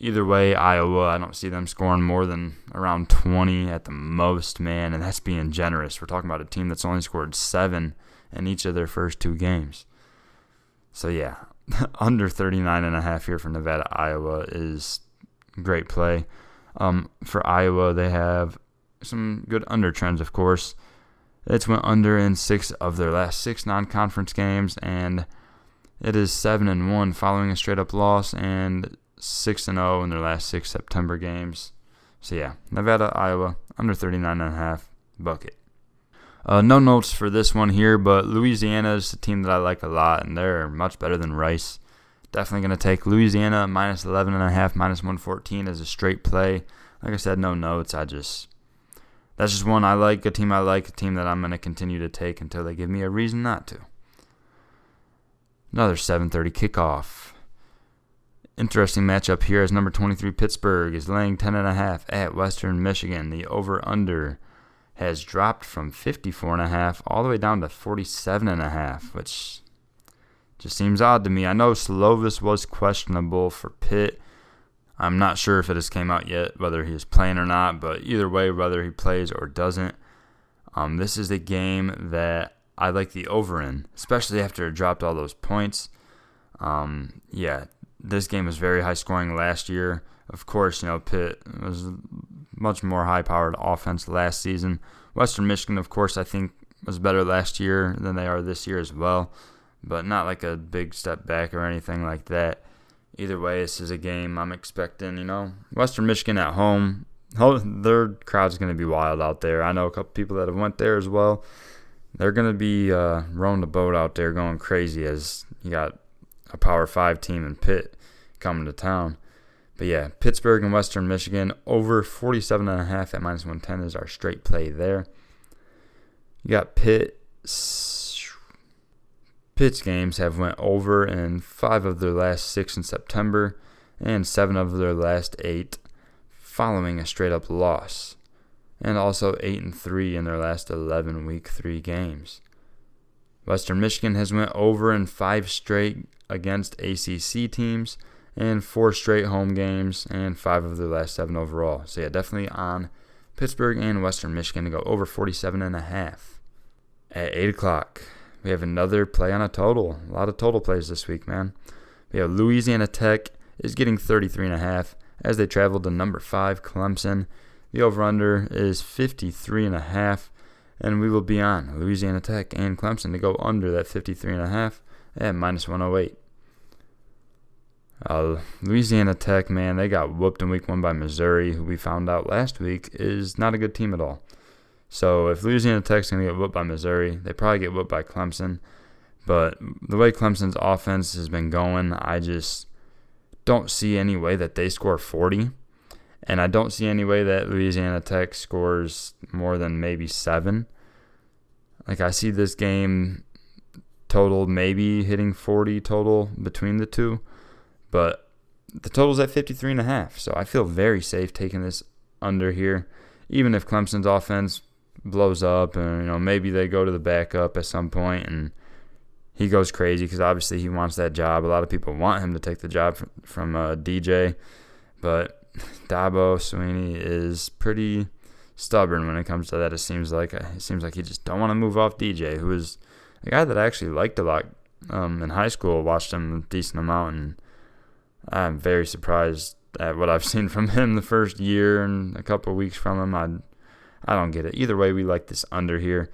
Either way, Iowa, I don't see them scoring more than around 20 at the most, man, and that's being generous. We're talking about a team that's only scored 7 in each of their first 2 games. So, yeah, under 39.5 here for Nevada, Iowa is great play. For Iowa, they have some good under trends, of course. It's went under in 6 of their last 6 non-conference games, and it is 7-1 following a straight-up loss, and 6-0 in their last 6 September games. So yeah, Nevada, Iowa, under 39.5, bucket. No notes for this one here, but Louisiana is a team that I like a lot, and they're much better than Rice. Definitely going to take Louisiana minus 11.5, minus 114 as a straight play. Like I said, no notes. That's just one I like, a team that I'm going to continue to take until they give me a reason not to. Another 7:30 kickoff. Interesting matchup here as number 23 Pittsburgh is laying 10.5 at Western Michigan. The over-under has dropped from 54.5 all the way down to 47.5, which just seems odd to me. I know Slovis was questionable for Pitt. I'm not sure if it has came out yet whether he is playing or not, but either way, whether he plays or doesn't, this is a game that I like the over in, especially after it dropped all those points. This game was very high scoring last year. Of course, Pitt was much more high-powered offense last season. Western Michigan, of course, I think was better last year than they are this year as well, but not like a big step back or anything like that. Either way, this is a game I'm expecting, Western Michigan at home. Their crowd's going to be wild out there. I know a couple people that have went there as well. They're going to be rowing the boat out there going crazy as you got a Power 5 team in Pitt coming to town. But yeah, Pittsburgh and Western Michigan over 47.5 at minus 110 is our straight play there. You got Pitt's games have went over in 5 of their last 6 in September and 7 of their last 8 following a straight-up loss. And also 8-3 in their last 11 Week 3 games. Western Michigan has went over in 5 straight against ACC teams and 4 straight home games and 5 of their last 7 overall. So yeah, definitely on Pittsburgh and Western Michigan to go over 47.5. At 8 o'clock, we have another play on a total. A lot of total plays this week, man. We have Louisiana Tech is getting 33.5 as they travel to number 5 Clemson. The over-under is 53.5, and we will be on Louisiana Tech and Clemson to go under that 53.5 at minus 108. Louisiana Tech, man, they got whooped in week 1 by Missouri, who we found out last week is not a good team at all. So if Louisiana Tech's going to get whooped by Missouri, they probably get whooped by Clemson. But the way Clemson's offense has been going, I just don't see any way that they score 40. And I don't see any way that Louisiana Tech scores more than maybe 7. Like, I see this game total maybe hitting 40 total between the two. But the total's at 53.5, so I feel very safe taking this under here. Even if Clemson's offense blows up and, maybe they go to the backup at some point and he goes crazy because obviously he wants that job. A lot of people want him to take the job from DJ. But Dabo Swinney is pretty stubborn when it comes to that. It seems like he just don't want to move off DJ, who is a guy that I actually liked a lot in high school. Watched him a decent amount, and I'm very surprised at what I've seen from him the first year and a couple of weeks from him. I don't get it. Either way, we like this under here.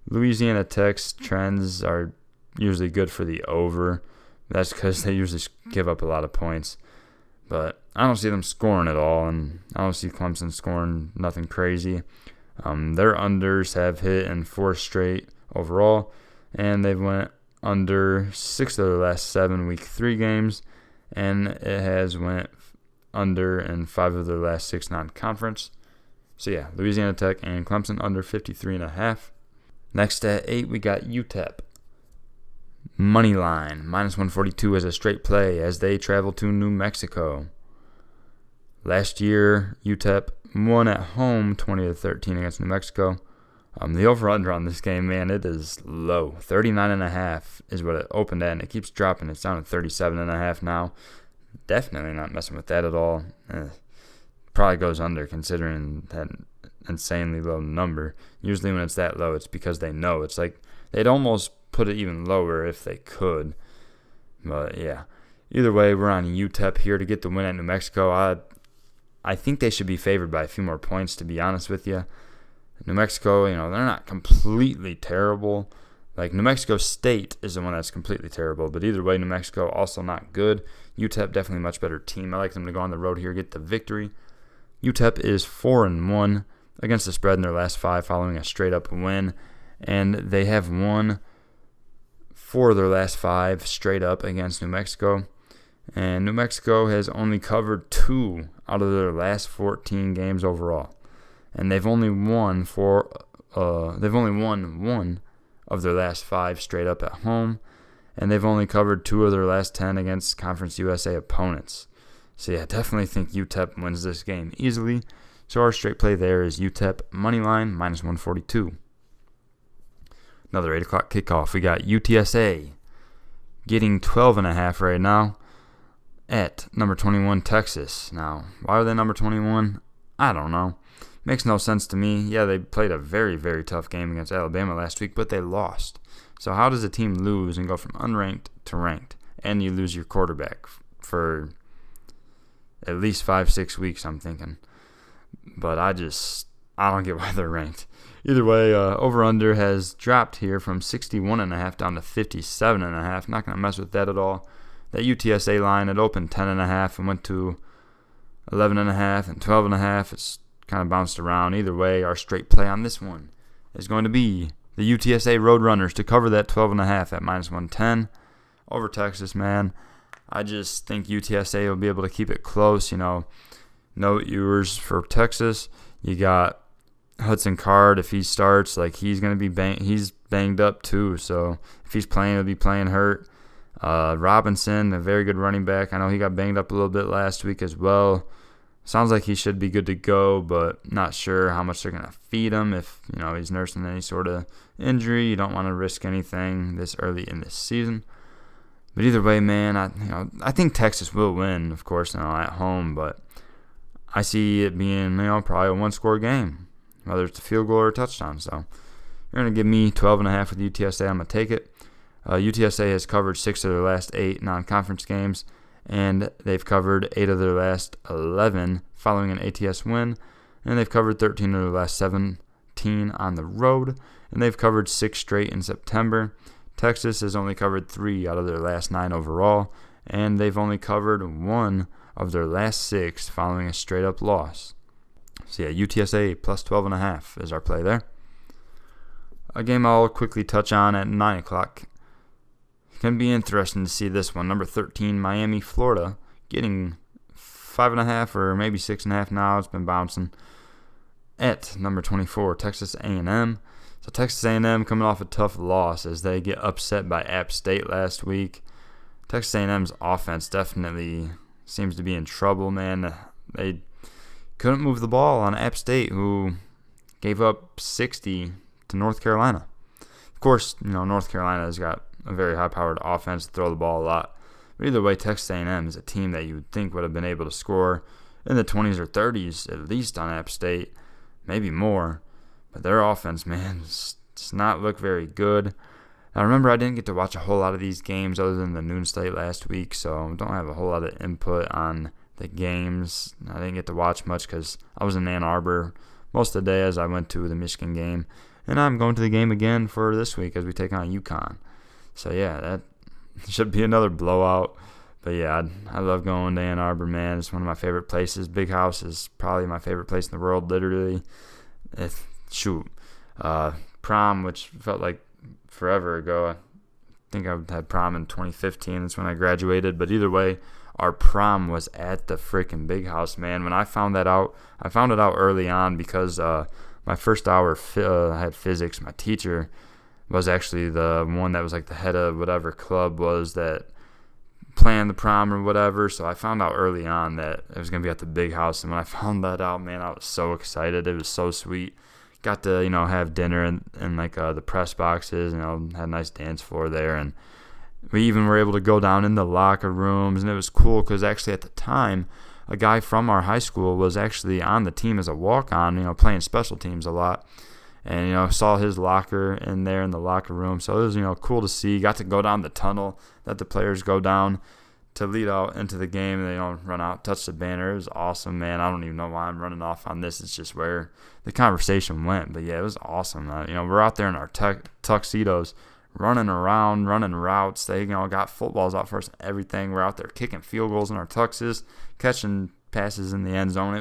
Louisiana Tech's trends are usually good for the over. That's because they usually give up a lot of points. But I don't see them scoring at all, and I don't see Clemson scoring nothing crazy. Their unders have hit in 4 straight overall, and they've went under 6 of their last 7 Week 3 games, and it has went under in 5 of their last 6 non-conference. So yeah, Louisiana Tech and Clemson under 53.5. Next at 8, we got UTEP. Money line, minus 142 as a straight play as they travel to New Mexico. Last year, UTEP won at home 20-13 against New Mexico. The over-under on this game, man, it is low. 39.5 is what it opened at, and it keeps dropping. It's down at 37.5 now. Definitely not messing with that at all. Probably goes under considering that insanely low number. Usually when it's that low, it's because they know. It's like they'd almost put it even lower if they could. But yeah, either way, we're on UTEP here to get the win at New Mexico. I think they should be favored by a few more points, to be honest with you. New Mexico, they're not completely terrible. Like, New Mexico State is the one that's completely terrible. But either way, New Mexico also not good. UTEP definitely a much better team. I like them to go on the road here, get the victory. UTEP is 4-1 against the spread in their last 5 following a straight-up win. And they have won 4 of their last 5 straight up against New Mexico. And New Mexico has only covered 2 out of their last 14 games overall. And they've only won 1 of their last 5 straight up at home, and they've only covered 2 of their last 10 against Conference USA opponents. So yeah, definitely think UTEP wins this game easily. So our straight play there is UTEP moneyline -142. Another 8 o'clock kickoff. We got UTSA getting 12.5 right now at number 21 Texas. Now, why are they number 21? I don't know. Makes no sense to me. Yeah, they played a very, very tough game against Alabama last week, but they lost. So how does a team lose and go from unranked to ranked, and you lose your quarterback for at least 5-6 weeks, I'm thinking. But I don't get why they're ranked. Either way, over-under has dropped here from 61.5 down to 57.5. Not going to mess with that at all. That UTSA line, it opened 10.5 and went to 11.5 and 12.5. It's kind of bounced around. Either way, our straight play on this one is going to be the UTSA Roadrunners to cover that 12.5 at -110 over Texas, man. I just think UTSA will be able to keep it close. No ewers for Texas. You got Hudson Card. If he starts, he's going to be he's banged up too. So if he's playing, he'll be playing hurt. Robinson, a very good running back. I know he got banged up a little bit last week as well. Sounds like he should be good to go, but not sure how much they're going to feed him if, he's nursing any sort of injury. You don't want to risk anything this early in the season. But either way, man, I think Texas will win, of course, at home, but I see it being, probably a one-score game, whether it's a field goal or a touchdown. So you're going to give me 12.5 with UTSA. I'm going to take it. UTSA has covered 6 of their last 8 non-conference games, and they've covered 8 of their last 11 following an ATS win, and they've covered 13 of their last 17 on the road, and they've covered 6 straight in September. Texas has only covered 3 out of their last 9 overall, and they've only covered 1 of their last 6 following a straight-up loss. So yeah, UTSA plus 12.5 is our play there. A game I'll quickly touch on at 9 o'clock. Can be interesting to see this one. Number 13, Miami, Florida, getting 5.5 or maybe 6.5 now. It's been bouncing. At number 24, Texas A&M. So Texas A&M coming off a tough loss as they get upset by App State last week. Texas A&M's offense definitely seems to be in trouble, man. They couldn't move the ball on App State, who gave up 60 to North Carolina. Of course, North Carolina has got a very high-powered offense to throw the ball a lot. But either way, Texas A&M is a team that you would think would have been able to score in the 20s or 30s, at least on App State, maybe more. But their offense, man, does not look very good. Now, remember, I didn't get to watch a whole lot of these games other than the noon slate last week, so don't have a whole lot of input on the games. I didn't get to watch much because I was in Ann Arbor most of the day as I went to the Michigan game. And I'm going to the game again for this week as we take on UConn. So, yeah, that should be another blowout. But, yeah, I love going to Ann Arbor, man. It's one of my favorite places. Big House is probably my favorite place in the world, literally. Prom, which felt like forever ago. I think I had prom in 2015. That's when I graduated. But either way, our prom was at the freaking Big House, man. When I found that out, I found it out early on because my first hour I had physics. My teacher was actually the one that was like the head of whatever club was that planned the prom or whatever. So I found out early on that it was going to be at the Big House. And when I found that out, man, I was so excited. It was so sweet. Got to, have dinner in like the press boxes, had a nice dance floor there. And we even were able to go down in the locker rooms. And it was cool because actually at the time, a guy from our high school was actually on the team as a walk-on, playing special teams a lot. and saw his locker in there in the locker room. So it was cool to see. Got to go down the tunnel that the players go down to lead out into the game, and run out, touch the banner. It was awesome, man. I don't even know why I'm running off on this. It's just where the conversation went. But yeah, it was awesome. We're out there in our tuxedos, running around, running routes. They got footballs out for us and everything. We're out there kicking field goals in our tuxes, catching passes in the end zone.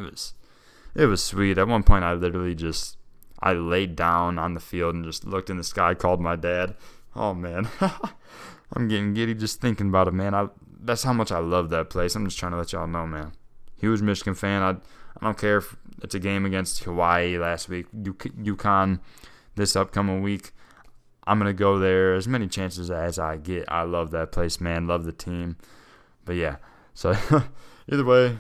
It was sweet. At one point, I literally I laid down on the field and just looked in the sky, called my dad. Oh man, I'm getting giddy just thinking about it, man. That's how much I love that place. I'm just trying to let y'all know, man. Huge Michigan fan. I don't care if it's a game against Hawaii last week, UConn this upcoming week. I'm going to go there as many chances as I get. I love that place, man. Love the team. But yeah, so either way,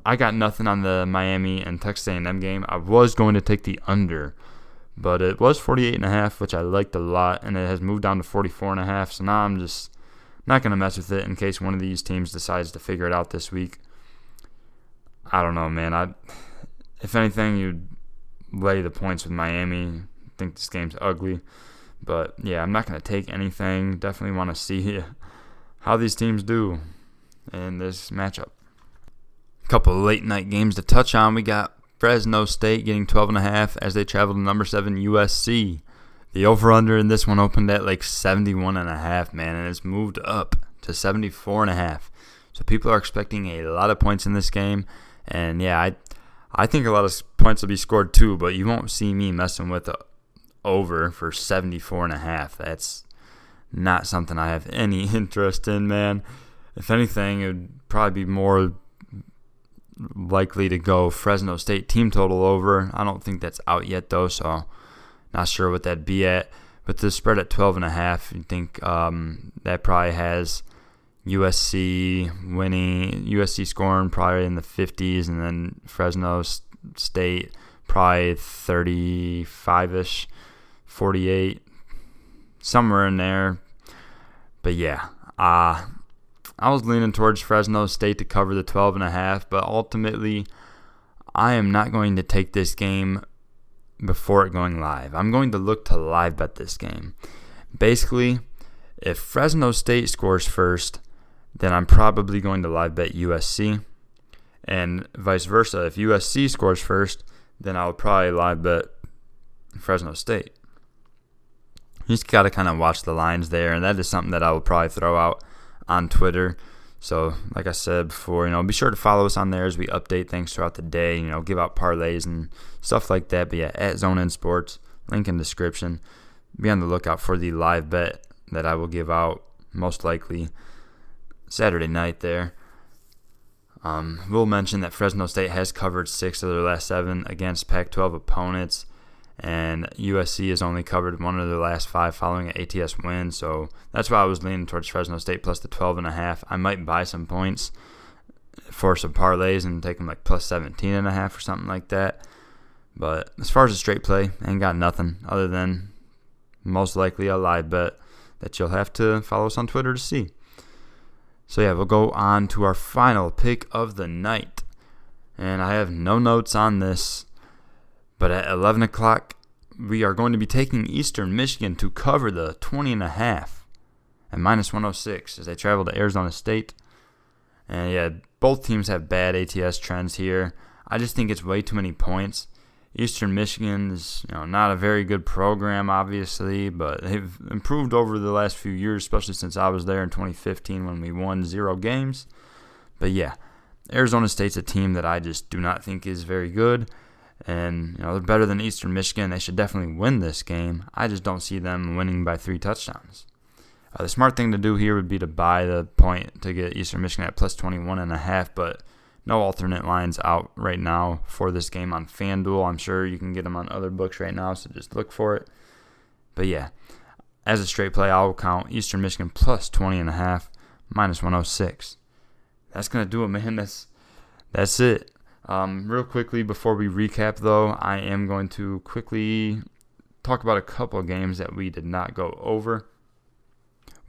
I got nothing on the Miami and Texas A&M game. I was going to take the under, but it was 48.5, which I liked a lot, and it has moved down to 44.5. So now I'm just not going to mess with it in case one of these teams decides to figure it out this week. I don't know, man. If anything, you'd lay the points with Miami. I think this game's ugly. But, yeah, I'm not going to take anything. Definitely want to see how these teams do in this matchup. A couple of late-night games to touch on. We got Fresno State getting 12.5 as they travel to number 7 USC. The over-under in this one opened at 71.5, man, and it's moved up to 74.5. So people are expecting a lot of points in this game. And, yeah, I think a lot of points will be scored too, but you won't see me messing with the over for 74.5. That's not something I have any interest in, man. If anything, it would probably be more likely to go Fresno State team total over. I don't think that's out yet, though, so not sure what that'd be at. But the spread at 12.5, you think that probably has USC winning, USC scoring probably in the 50s, and then Fresno State probably 35-ish, 48, somewhere in there. But yeah, I was leaning towards Fresno State to cover the 12.5, but ultimately I am not going to take this game before it going live. I'm going to look to live bet this game. Basically, if Fresno State scores first, then I'm probably going to live bet USC. And vice versa, if USC scores first, then I'll probably live bet Fresno State. You just got to kind of watch the lines there, and that is something that I will probably throw out on Twitter. So, like I said before, be sure to follow us on there as we update things throughout the day, give out parlays and stuff like that. But yeah, at Zone In Sports, link in description. Be on the lookout for the live bet that I will give out most likely Saturday night there. We'll mention that Fresno State has covered 6 of their last 7 against Pac-12 opponents, and USC has only covered 1 of their last 5 following an ATS win. So that's why I was leaning towards Fresno State plus the 12.5. I might buy some points for some parlays and take them plus 17.5 or something like that. But as far as a straight play, ain't got nothing other than most likely a live bet that you'll have to follow us on Twitter to see. So yeah, we'll go on to our final pick of the night. And I have no notes on this, but at 11 o'clock, we are going to be taking Eastern Michigan to cover the 20.5 at -106 as they travel to Arizona State. And yeah, both teams have bad ATS trends here. I just think it's way too many points. Eastern Michigan is not a very good program, obviously, but they've improved over the last few years, especially since I was there in 2015 when we won 0 games. But yeah, Arizona State's a team that I just do not think is very good. And they're better than Eastern Michigan. They should definitely win this game. I just don't see them winning by 3 touchdowns. The smart thing to do here would be to buy the point to get Eastern Michigan at plus 21.5, but no alternate lines out right now for this game on FanDuel. I'm sure you can get them on other books right now, so just look for it. But yeah, as a straight play, I'll count Eastern Michigan plus 20.5, -106. That's going to do it, man. That's it. Real quickly, before we recap, though, I am going to quickly talk about a couple of games that we did not go over.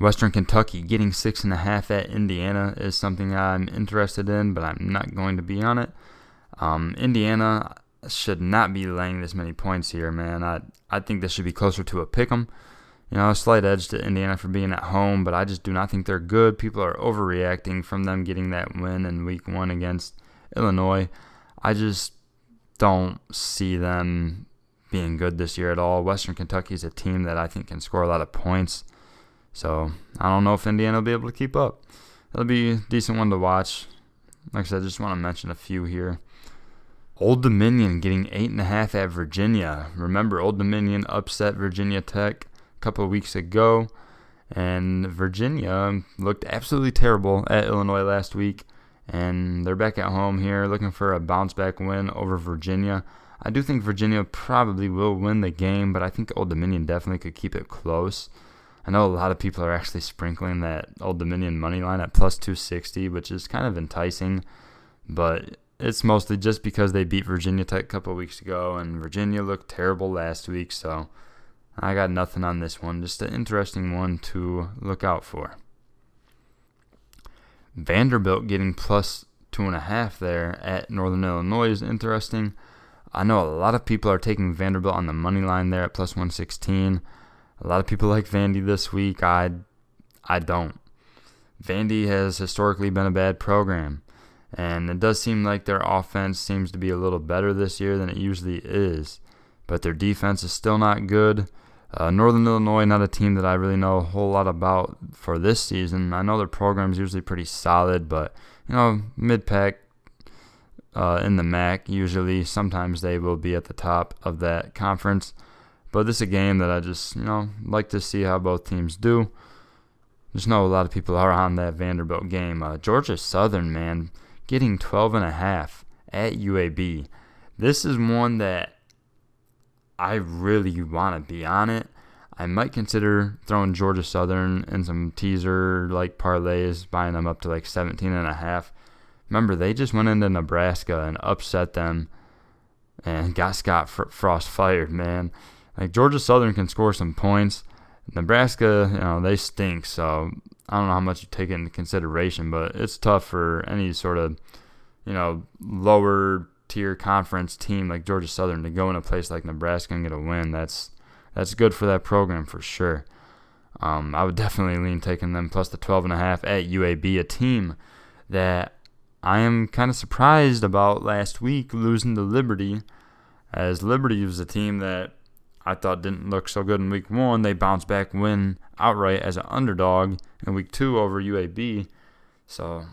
Western Kentucky getting 6.5 at Indiana is something I'm interested in, but I'm not going to be on it. Indiana should not be laying this many points here, man. I think this should be closer to a pick'em. A slight edge to Indiana for being at home, but I just do not think they're good. People are overreacting from them getting that win in week 1 against Illinois. I just don't see them being good this year at all. Western Kentucky is a team that I think can score a lot of points. So I don't know if Indiana will be able to keep up. It'll be a decent one to watch. Like I said, I just want to mention a few here. Old Dominion getting 8.5 at Virginia. Remember, Old Dominion upset Virginia Tech a couple of weeks ago, and Virginia looked absolutely terrible at Illinois last week, and they're back at home here looking for a bounce-back win over Virginia. I do think Virginia probably will win the game, but I think Old Dominion definitely could keep it close. I know a lot of people are actually sprinkling that Old Dominion money line at plus 260, which is kind of enticing, but it's mostly just because they beat Virginia Tech a couple of weeks ago, and Virginia looked terrible last week, so I got nothing on this one. Just an interesting one to look out for. Vanderbilt getting plus 2.5 there at Northern Illinois is interesting. I know a lot of people are taking Vanderbilt on the money line there at plus 116. A lot of people like Vandy this week. I don't. Vandy has historically been a bad program, and it does seem like their offense seems to be a little better this year than it usually is, but their defense is still not good. Northern Illinois, not a team that I really know a whole lot about for this season. I know their program is usually pretty solid, but mid-pack in the MAC usually. Sometimes they will be at the top of that conference. But this is a game that I just, like to see how both teams do. Just know a lot of people are on that Vanderbilt game. Georgia Southern, man, getting 12.5 at UAB. This is one that I really want to be on it. I might consider throwing Georgia Southern in some teaser-like parlays, buying them up to like 17.5. Remember, they just went into Nebraska and upset them and got Scott Frost fired, man. Like, Georgia Southern can score some points. Nebraska, they stink, so I don't know how much you take it into consideration, but it's tough for any sort of, lower tier conference team like Georgia Southern to go in a place like Nebraska and get a win. That's good for that program for sure. I would definitely lean taking them plus the 12.5 at UAB, a team that I am kind of surprised about last week losing to Liberty, as Liberty was a team that I thought didn't look so good in week 1. They bounced back, win outright as an underdog in week 2 over UAB. So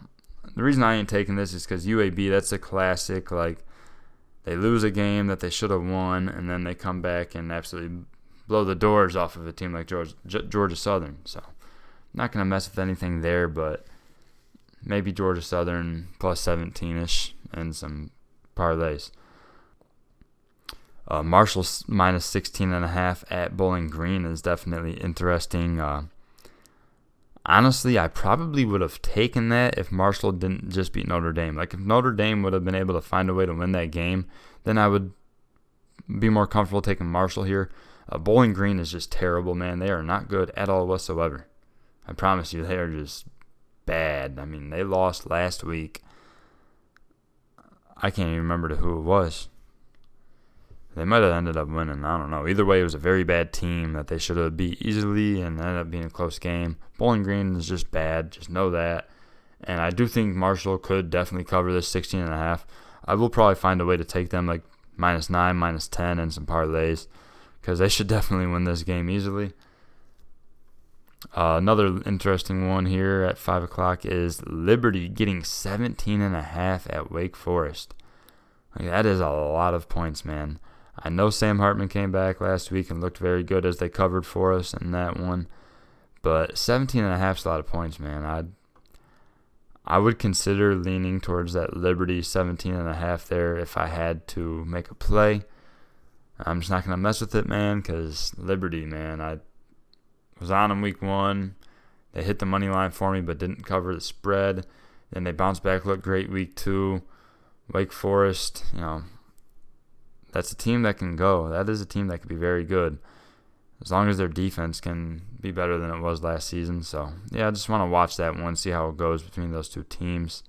the reason I ain't taking this is because UAB, that's a classic. Like, they lose a game that they should have won, and then they come back and absolutely blow the doors off of a team like Georgia Southern. So I'm not going to mess with anything there, but maybe Georgia Southern plus 17-ish and some parlays. Marshall minus 16.5 at Bowling Green is definitely interesting. Honestly, I probably would have taken that if Marshall didn't just beat Notre Dame. Like, if Notre Dame would have been able to find a way to win that game, then I would be more comfortable taking Marshall here. Bowling Green is just terrible, man. They are not good at all whatsoever. I promise you, they are just bad. I mean, they lost last week. I can't even remember to who it was. They might have ended up winning. I don't know. Either way, it was a very bad team that they should have beat easily and ended up being a close game. Bowling Green is just bad. Just know that. And I do think Marshall could definitely cover this 16.5. I will probably find a way to take them like -9, -10 and some parlays, because they should definitely win this game easily. Another interesting one here at 5 o'clock is Liberty getting 17.5 at Wake Forest. Like, that is a lot of points, man. I know Sam Hartman came back last week and looked very good as they covered for us in that one, but 17.5 is a lot of points, man. I would consider leaning towards that Liberty 17.5 there if I had to make a play. I'm just not going to mess with it, man, because Liberty, man, I was on them week 1. They hit the money line for me but didn't cover the spread. Then they bounced back, looked great week 2. Wake Forest, that's a team that can go. That is a team that could be very good, as long as their defense can be better than it was last season. So, yeah, I just want to watch that one, see how it goes between those two teams.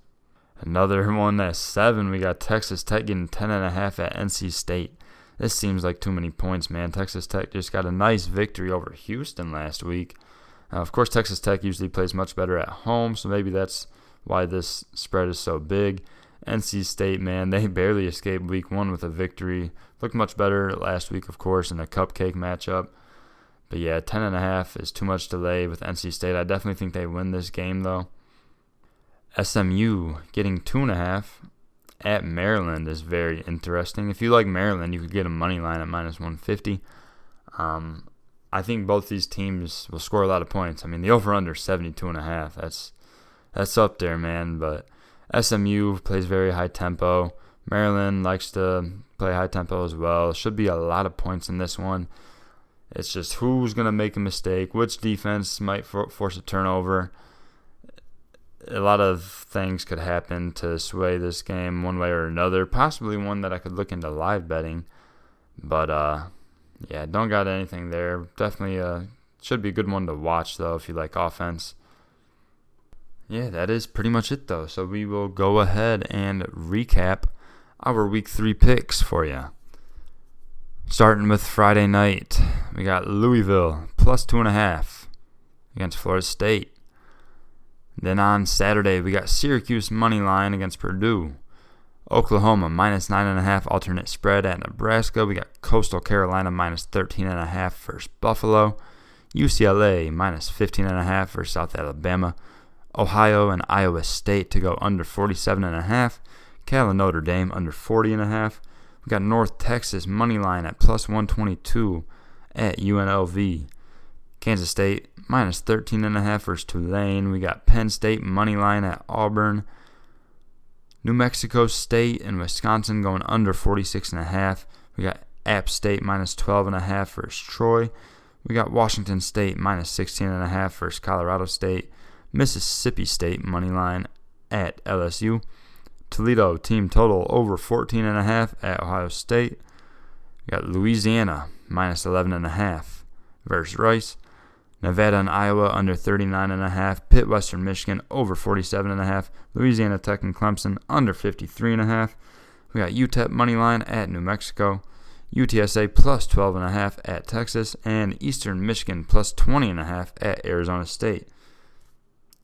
Another one at 7, we got Texas Tech getting 10.5 at NC State. This seems like too many points, man. Texas Tech just got a nice victory over Houston last week. Of course, Texas Tech usually plays much better at home, so maybe that's why this spread is so big. NC State, man, they barely escaped week 1 with a victory. Looked much better last week, of course, in a cupcake matchup. But yeah, 10.5 is too much to lay with NC State. I definitely think they win this game, though. SMU getting 2.5 at Maryland is very interesting. If you like Maryland, you could get a money line at -150. I think both these teams will score a lot of points. I mean, the over/under 72.5. That's up there, man. But SMU plays very high tempo. Maryland likes to play high tempo as well. Should be a lot of points in this one. It's just who's going to make a mistake, which defense might force a turnover. A lot of things could happen to sway this game one way or another. Possibly one that I could look into live betting. But, yeah, don't got anything there. Definitely should be a good one to watch, though, if you like offense. Yeah, that is pretty much it, though. So we will go ahead and recap our Week 3 picks for you. Starting with Friday night, we got Louisville +2.5 against Florida State. Then on Saturday, we got Syracuse money line against Purdue. Oklahoma -9.5 alternate spread at Nebraska. We got Coastal Carolina -13.5 versus Buffalo. UCLA -15.5 versus South Alabama. Ohio and Iowa State to go under 47.5. Cal and Notre Dame under 40.5. We got North Texas money line at +122 at UNLV. Kansas State -13.5 versus Tulane. We got Penn State money line at Auburn. New Mexico State and Wisconsin going under 46.5. We got App State -12.5 versus Troy. We got Washington State -16.5 versus Colorado State. Mississippi State money line at LSU. Toledo team total over 14.5 at Ohio State. We got Louisiana -11.5 versus Rice. Nevada and Iowa under 39.5. Pitt, Western Michigan over 47.5. Louisiana Tech and Clemson under 53.5. We got UTEP money line at New Mexico. UTSA +12.5 at Texas. And Eastern Michigan +20.5 at Arizona State.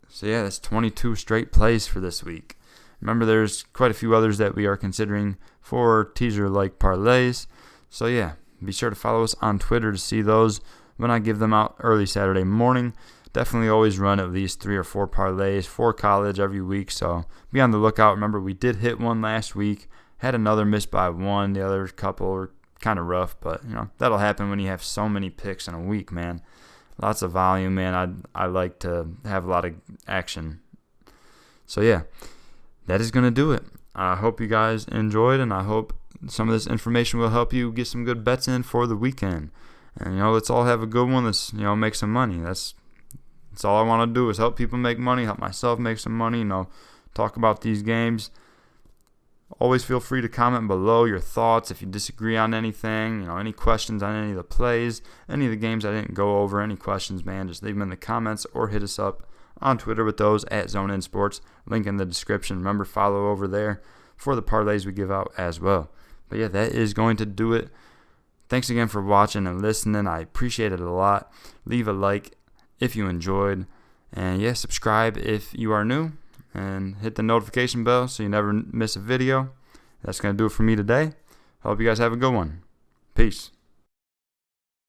So yeah, that's 22 straight plays for this week. Remember, there's quite a few others that we are considering for teaser-like parlays. So yeah, be sure to follow us on Twitter to see those when I give them out early Saturday morning. Definitely always run at least 3 or 4 parlays for college every week, so be on the lookout. Remember, we did hit one last week, had another miss by one. The other couple were kind of rough, but that'll happen when you have so many picks in a week, man. Lots of volume, man. I like to have a lot of action. So yeah, that is going to do it. I hope you guys enjoyed, and I hope some of this information will help you get some good bets in for the weekend. And, let's all have a good one. Let's, make some money. That's all I want to do is help people make money, help myself make some money, talk about these games. Always feel free to comment below your thoughts if you disagree on anything, any questions on any of the plays, any of the games I didn't go over, any questions, man, just leave them in the comments or hit us up on Twitter with those at ZoneInSports. Link in the description. Remember, follow over there for the parlays we give out as well. But yeah, that is going to do it. Thanks again for watching and listening. I appreciate it a lot. Leave a like if you enjoyed. And yeah, subscribe if you are new. And hit the notification bell so you never miss a video. That's going to do it for me today. Hope you guys have a good one. Peace.